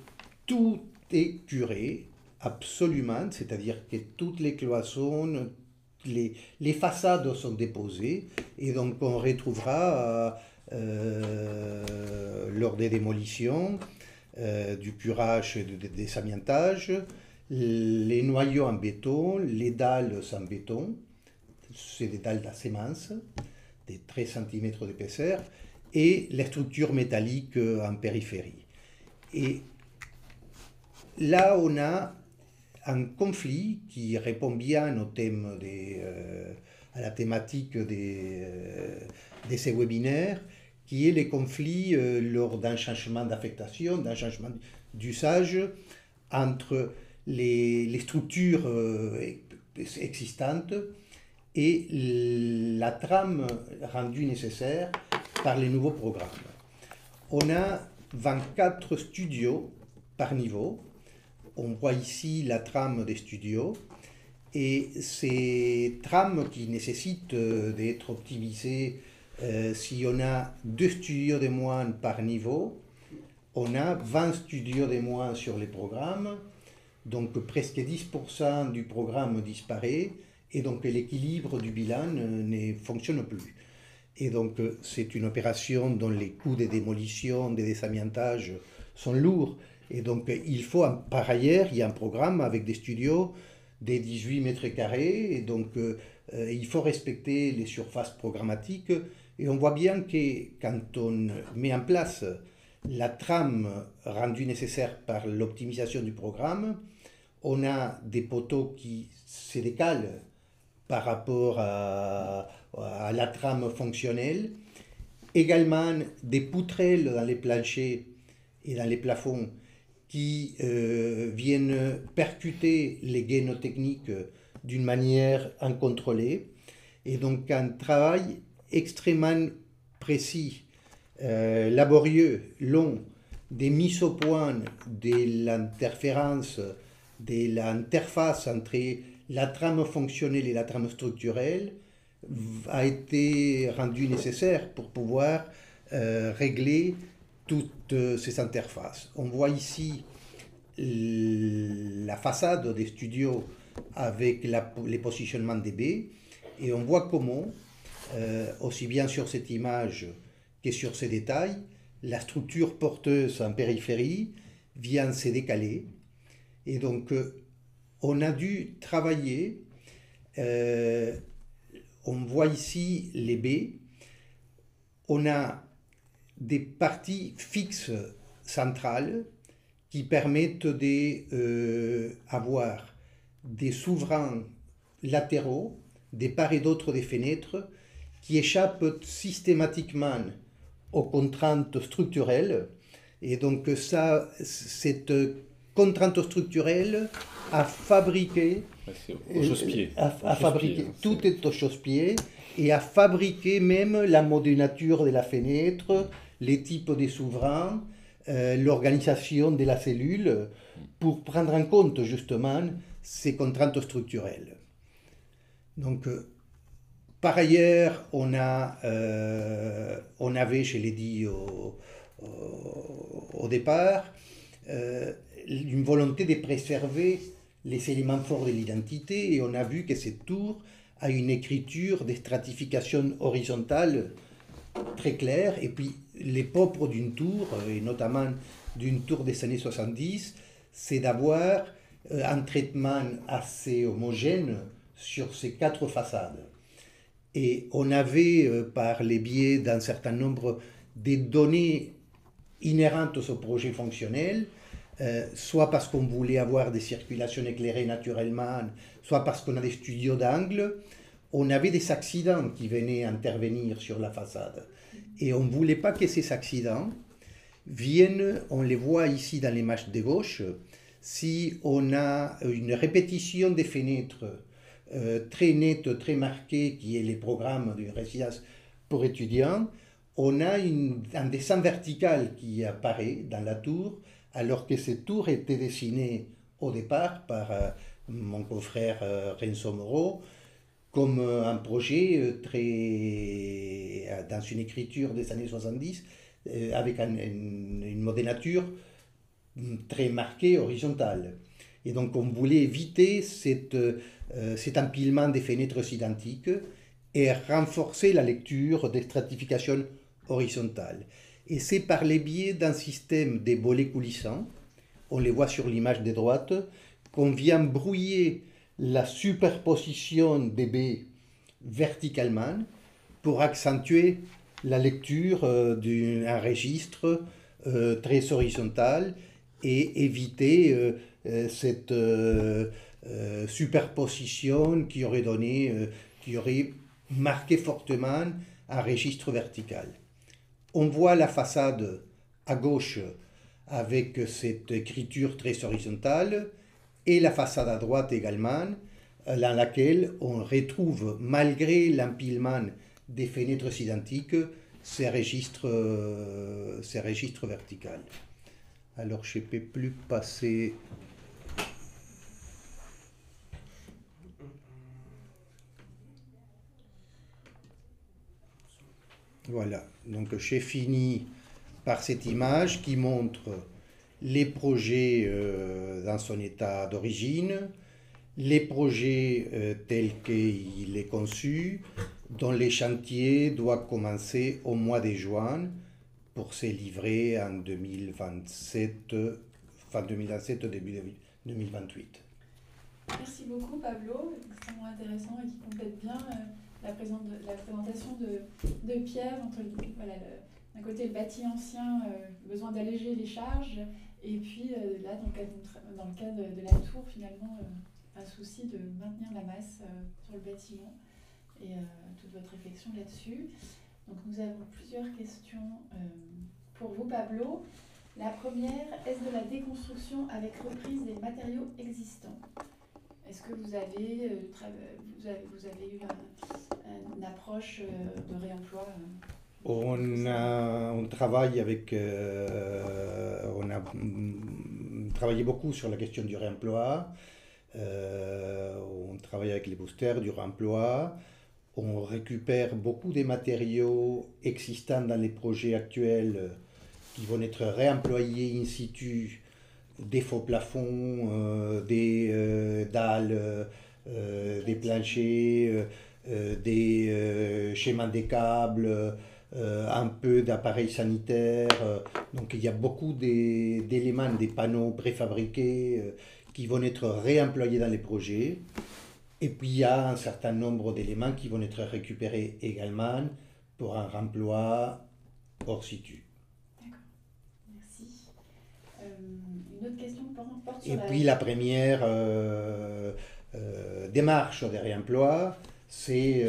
S3: tout est curé absolument, c'est-à-dire que toutes les cloisons, les façades sont déposées, et donc on retrouvera lors des démolitions, du curage et des amiantages, les noyaux en béton, les dalles en béton, c'est des dalles d'assez minces, des 13 cm d'épaisseur, et les structures métalliques en périphérie. Et là, on a un conflit qui répond bien au thème à la thématique de ces webinaires, qui est les conflits lors d'un changement d'affectation, d'un changement d'usage entre les structures existantes et la trame rendue nécessaire par les nouveaux programmes. On a 24 studios par niveau. On voit ici la trame des studios et ces trames qui nécessitent d'être optimisées, si on a 2 studios de moins par niveau, on a 20 studios de moins sur les programmes, donc presque 10% du programme disparaît et donc l'équilibre du bilan ne fonctionne plus. Et donc c'est une opération dont les coûts de démolition, de désamiantage sont lourds. Et donc il faut, par ailleurs, il y a un programme avec des studios des 18 mètres carrés, et donc il faut respecter les surfaces programmatiques. Et on voit bien que quand on met en place la trame rendue nécessaire par l'optimisation du programme, on a des poteaux qui se décalent par rapport à la trame fonctionnelle, également des poutrelles dans les planchers et dans les plafonds qui viennent percuter les gaines techniques d'une manière incontrôlée, et donc un travail extrêmement précis, laborieux, long, des mises au point de l'interférence, de l'interface entre la trame fonctionnelle et la trame structurelle a été rendu nécessaire pour pouvoir régler toutes ces interfaces. On voit ici la façade des studios avec les positionnements des baies, et on voit comment, aussi bien sur cette image que sur ces détails, la structure porteuse en périphérie vient se décaler. Et donc, on a dû travailler. On voit ici les baies. On a des parties fixes centrales qui permettent d'avoir des souverains latéraux, des part et d'autre des fenêtres, qui échappent systématiquement aux contraintes structurelles. Et donc ça, cette contrainte structurelle a fabriqué...
S2: Au chausse-pied.
S3: Tout est au chausse-pied, et a fabriqué même la modénature de la fenêtre, les types des souverains, l'organisation de la cellule, pour prendre en compte justement ces contraintes structurelles. Donc, par ailleurs, on avait, je l'ai dit au départ, une volonté de préserver les éléments forts de l'identité, et on a vu que cette tour a une écriture de stratification horizontale très claire, et puis les propres d'une tour, et notamment d'une tour des années 70, c'est d'avoir un traitement assez homogène sur ces 4 façades. Et on avait, par les biais d'un certain nombre des données inhérentes au projet fonctionnel, soit parce qu'on voulait avoir des circulations éclairées naturellement, soit parce qu'on a des studios d'angle, on avait des accidents qui venaient intervenir sur la façade. Et on ne voulait pas que ces accidents viennent, on les voit ici dans l'image de gauche, si on a une répétition des fenêtres très nette, très marquée, qui est les programmes d'une résidence pour étudiants, on a un dessin vertical qui apparaît dans la tour, alors que cette tour était dessinée au départ par mon confrère Renzo Moreau, comme un projet dans une écriture des années 70, avec une modénature très marquée, horizontale. Et donc on voulait éviter cet empilement des fenêtres identiques et renforcer la lecture des stratifications horizontales. Et c'est par le biais d'un système de volets coulissants, on les voit sur l'image de droite, qu'on vient brouiller la superposition des baies verticalement pour accentuer la lecture d'un registre très horizontal et éviter cette superposition qui aurait marqué fortement un registre vertical. On voit la façade à gauche avec cette écriture très horizontale et la façade à droite également, dans laquelle on retrouve, malgré l'empilement des fenêtres identiques, ces registres verticaux. Alors je ne peux plus passer. Voilà, donc j'ai fini par cette image qui montre les projets dans son état d'origine, les projets tels qu'il est conçu, dont les chantiers doivent commencer au mois de juin pour se livrer en 2027, fin 2027, début 2028.
S1: Merci beaucoup Pablo, extrêmement intéressant et qui complète bien la présentation de Pierre entre d'un côté le bâti ancien, besoin d'alléger les charges, et puis là dans le cas de la tour finalement un souci de maintenir la masse sur le bâtiment et toute votre réflexion là-dessus. Donc nous avons plusieurs questions pour vous Pablo. La première, est-ce de la déconstruction avec reprise des matériaux existants? Est-ce que vous avez eu une approche de réemploi
S3: On travaille avec... on a travaillé beaucoup sur la question du réemploi. On travaille avec les boosters du réemploi. On récupère beaucoup des matériaux existants dans les projets actuels qui vont être réemployés in situ, des faux plafonds, des dalles, des planchers, des schémas des câbles, un peu d'appareils sanitaires. Donc il y a beaucoup d'éléments, des panneaux préfabriqués qui vont être réemployés dans les projets. Et puis il y a un certain nombre d'éléments qui vont être récupérés également pour un remploi hors situ.
S1: D'accord, merci. Une autre question porte sur
S3: Et puis la première démarche de réemploi, c'est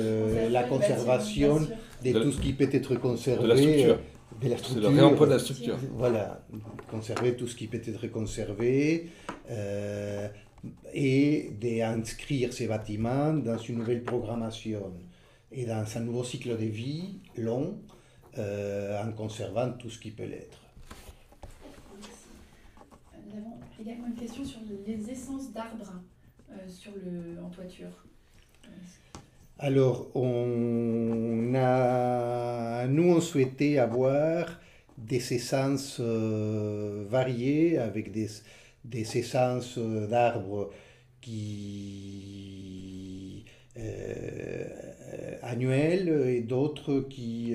S3: la conservation de tout ce qui peut être conservé.
S2: De la structure.
S3: De la structure.
S2: C'est le réemploi de la structure.
S3: Voilà, conserver tout ce qui peut être conservé et d'inscrire ces bâtiments dans une nouvelle programmation et dans un nouveau cycle de vie long en conservant tout ce qui peut l'être.
S1: Nous avons également une question sur les essences d'arbres en toiture.
S3: Alors, nous, on souhaitait avoir des essences variées avec des essences d'arbres annuelles et d'autres qui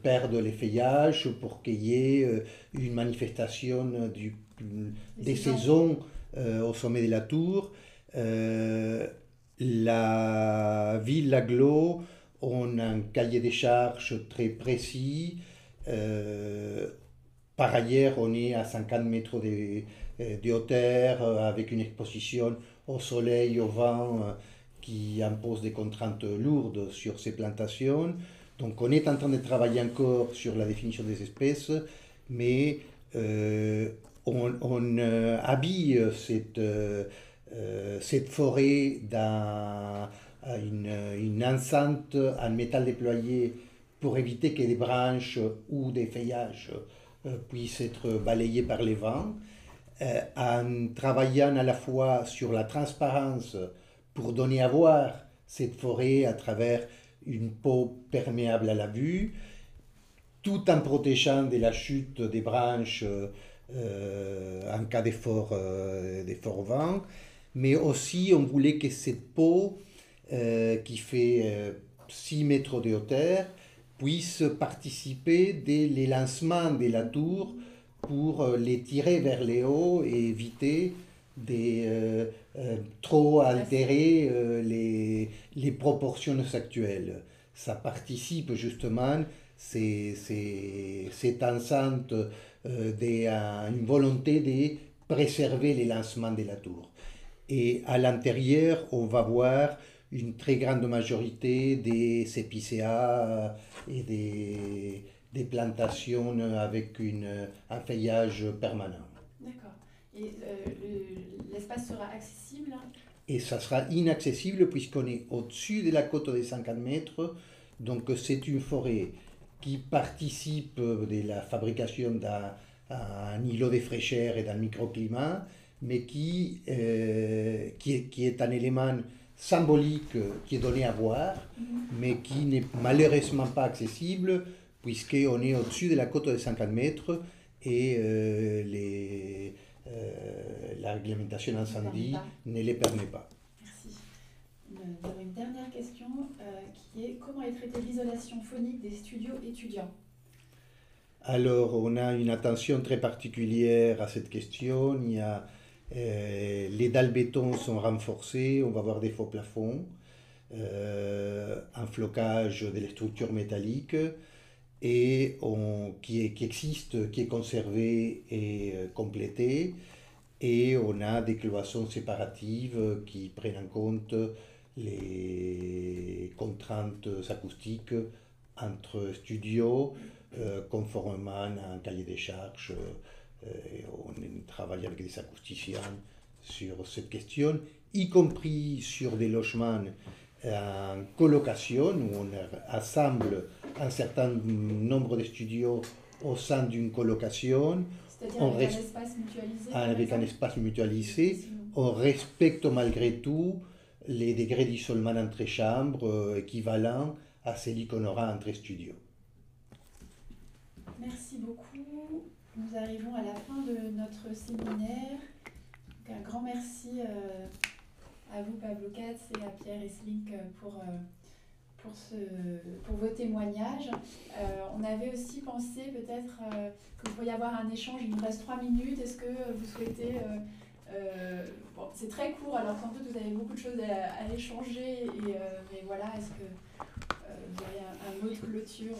S3: perdent les feuillages pour qu'il y ait une manifestation des saisons au sommet de la tour. La ville, l'agglo, on a un cahier des charges très précis. Par ailleurs, on est à 50 mètres de hauteur avec une exposition au soleil, au vent qui impose des contraintes lourdes sur ces plantations. Donc on est en train de travailler encore sur la définition des espèces, mais on habille cette forêt dans une enceinte en métal déployé pour éviter que des branches ou des feuillages puissent être balayés par les vents. en travaillant à la fois sur la transparence pour donner à voir cette forêt à travers une peau perméable à la vue, tout en protégeant de la chute des branches en cas de fort vent, mais aussi on voulait que cette peau qui fait 6 mètres de hauteur puisse participer dès les lancements de la tour pour les tirer vers le haut et éviter de trop altérer les proportions actuelles. Ça participe justement, cette enceinte, d'une volonté de préserver les lancements de la tour. Et à l'intérieur, on va voir une très grande majorité des épicéas et des plantations avec un feuillage permanent.
S1: D'accord. Et l'espace sera accessible?
S3: Et ça sera inaccessible puisqu'on est au-dessus de la côte des 50 mètres. Donc c'est une forêt qui participe de la fabrication d'un îlot de fraîcheur et d'un microclimat, mais qui est un élément symbolique qui est donné à voir, mais qui n'est malheureusement pas accessible puisqu'on est au-dessus de la côte des 50 mètres et la réglementation incendie ne les permet pas.
S1: Merci. Nous avons une dernière question qui est: comment est traitée l'isolation phonique des studios étudiants?
S3: Alors, on a une attention très particulière à cette question. Il y a, les dalles béton sont renforcées, on va avoir des faux plafonds, un flocage de les structures métalliques et qui existe, qui est conservé et complété. Et on a des cloisons séparatives qui prennent en compte les contraintes acoustiques entre studios, conformément à un cahier des charges. On travaille avec des acousticiens sur cette question, y compris sur des logements en colocation, où on assemble un certain nombre de studios au sein d'une colocation.
S1: C'est-à-dire avec un espace mutualisé?
S3: Avec un espace mutualisé, on respecte malgré tout les degrés d'isolement entre chambres équivalents à celui qu'on aura entre studios.
S1: Merci beaucoup. Nous arrivons à la fin de notre séminaire. Donc, un grand merci à vous, Pablo Katz, et à Pierre Esslink pour vos témoignages. On avait aussi pensé peut-être que vous pourriez avoir un échange. Il nous reste 3 minutes. Est-ce que vous souhaitez... bon, c'est très court, alors sans doute vous avez beaucoup de choses à échanger. Mais voilà, est-ce que vous avez un mot de clôture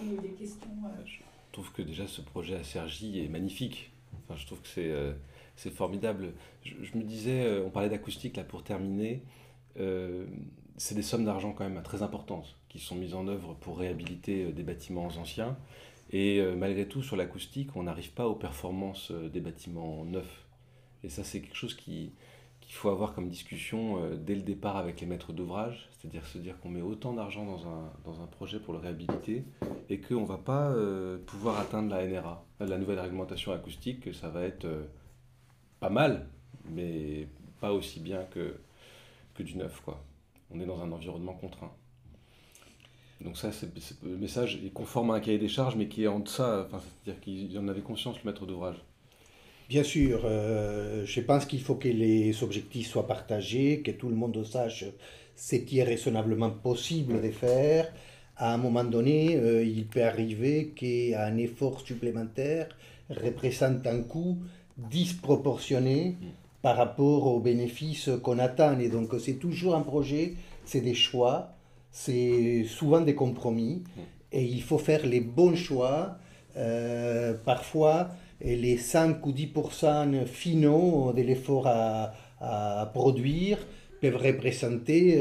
S1: ou des questions
S2: Je trouve que déjà ce projet à Cergy est magnifique. Enfin, je trouve que c'est formidable. Je me disais, on parlait d'acoustique là pour terminer. C'est des sommes d'argent quand même très importantes qui sont mises en œuvre pour réhabiliter des bâtiments anciens. Et malgré tout, sur l'acoustique, on n'arrive pas aux performances des bâtiments neufs. Et ça, c'est quelque chose qu'il faut avoir comme discussion dès le départ avec les maîtres d'ouvrage, c'est-à-dire se dire qu'on met autant d'argent dans un projet pour le réhabiliter et qu'on ne va pas pouvoir atteindre la NRA, la nouvelle réglementation acoustique, que ça va être pas mal, mais pas aussi bien que du neuf, quoi. On est dans un environnement contraint. Donc ça, le message est conforme à un cahier des charges, mais qui est en deçà, c'est-à-dire qu'il en avait conscience, le maître d'ouvrage.
S3: Bien sûr, je pense qu'il faut que les objectifs soient partagés, que tout le monde sache ce qui est raisonnablement possible de faire. À un moment donné, il peut arriver qu'un effort supplémentaire représente un coût disproportionné par rapport aux bénéfices qu'on attend. Et donc c'est toujours un projet, c'est des choix, c'est souvent des compromis, et il faut faire les bons choix. Parfois, les 5 ou 10% finaux de l'effort à produire peuvent représenter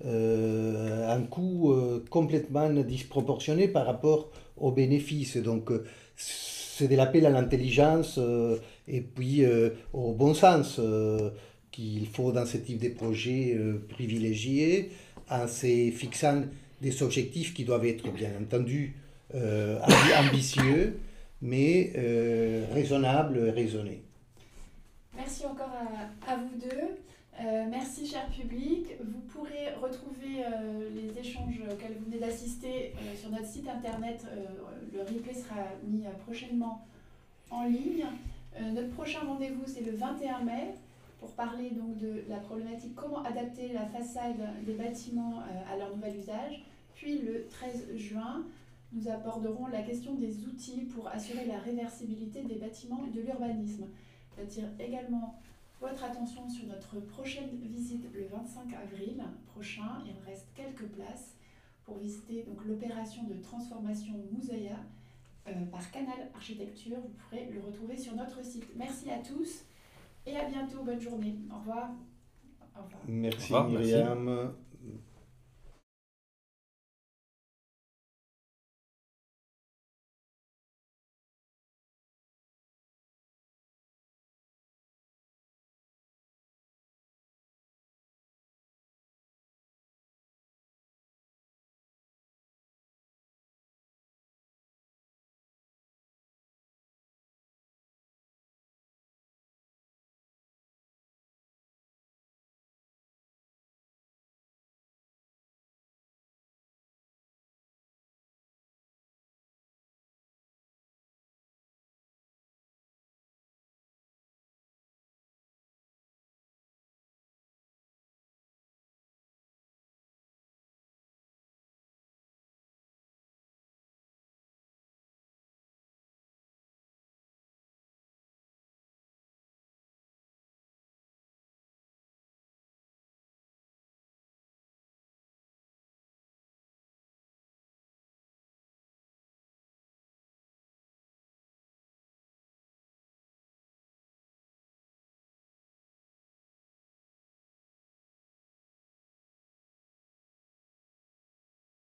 S3: un coût complètement disproportionné par rapport aux bénéfices. Donc, c'est de l'appel à l'intelligence et puis au bon sens qu'il faut dans ce type de projet privilégier, en se fixant des objectifs qui doivent être bien entendu ambitieux, mais raisonnables et raisonnés.
S1: Merci encore à vous deux. Merci cher public. Vous pourrez retrouver les échanges auxquels vous venez d'assister sur notre site internet. Le replay sera mis prochainement en ligne. Notre prochain rendez-vous c'est le 21 mai pour parler donc de la problématique comment adapter la façade des bâtiments à leur nouvel usage. Puis le 13 juin, nous aborderons la question des outils pour assurer la réversibilité des bâtiments et de l'urbanisme. J'attire également votre attention sur notre prochaine visite le 25 avril prochain. Il reste quelques places pour visiter donc l'opération de transformation Moussaïa par Canal Architecture. Vous pourrez le retrouver sur notre site. Merci à tous et à bientôt. Bonne journée. Au revoir. Au revoir.
S3: Merci
S2: Au revoir,
S3: Myriam.
S2: merci.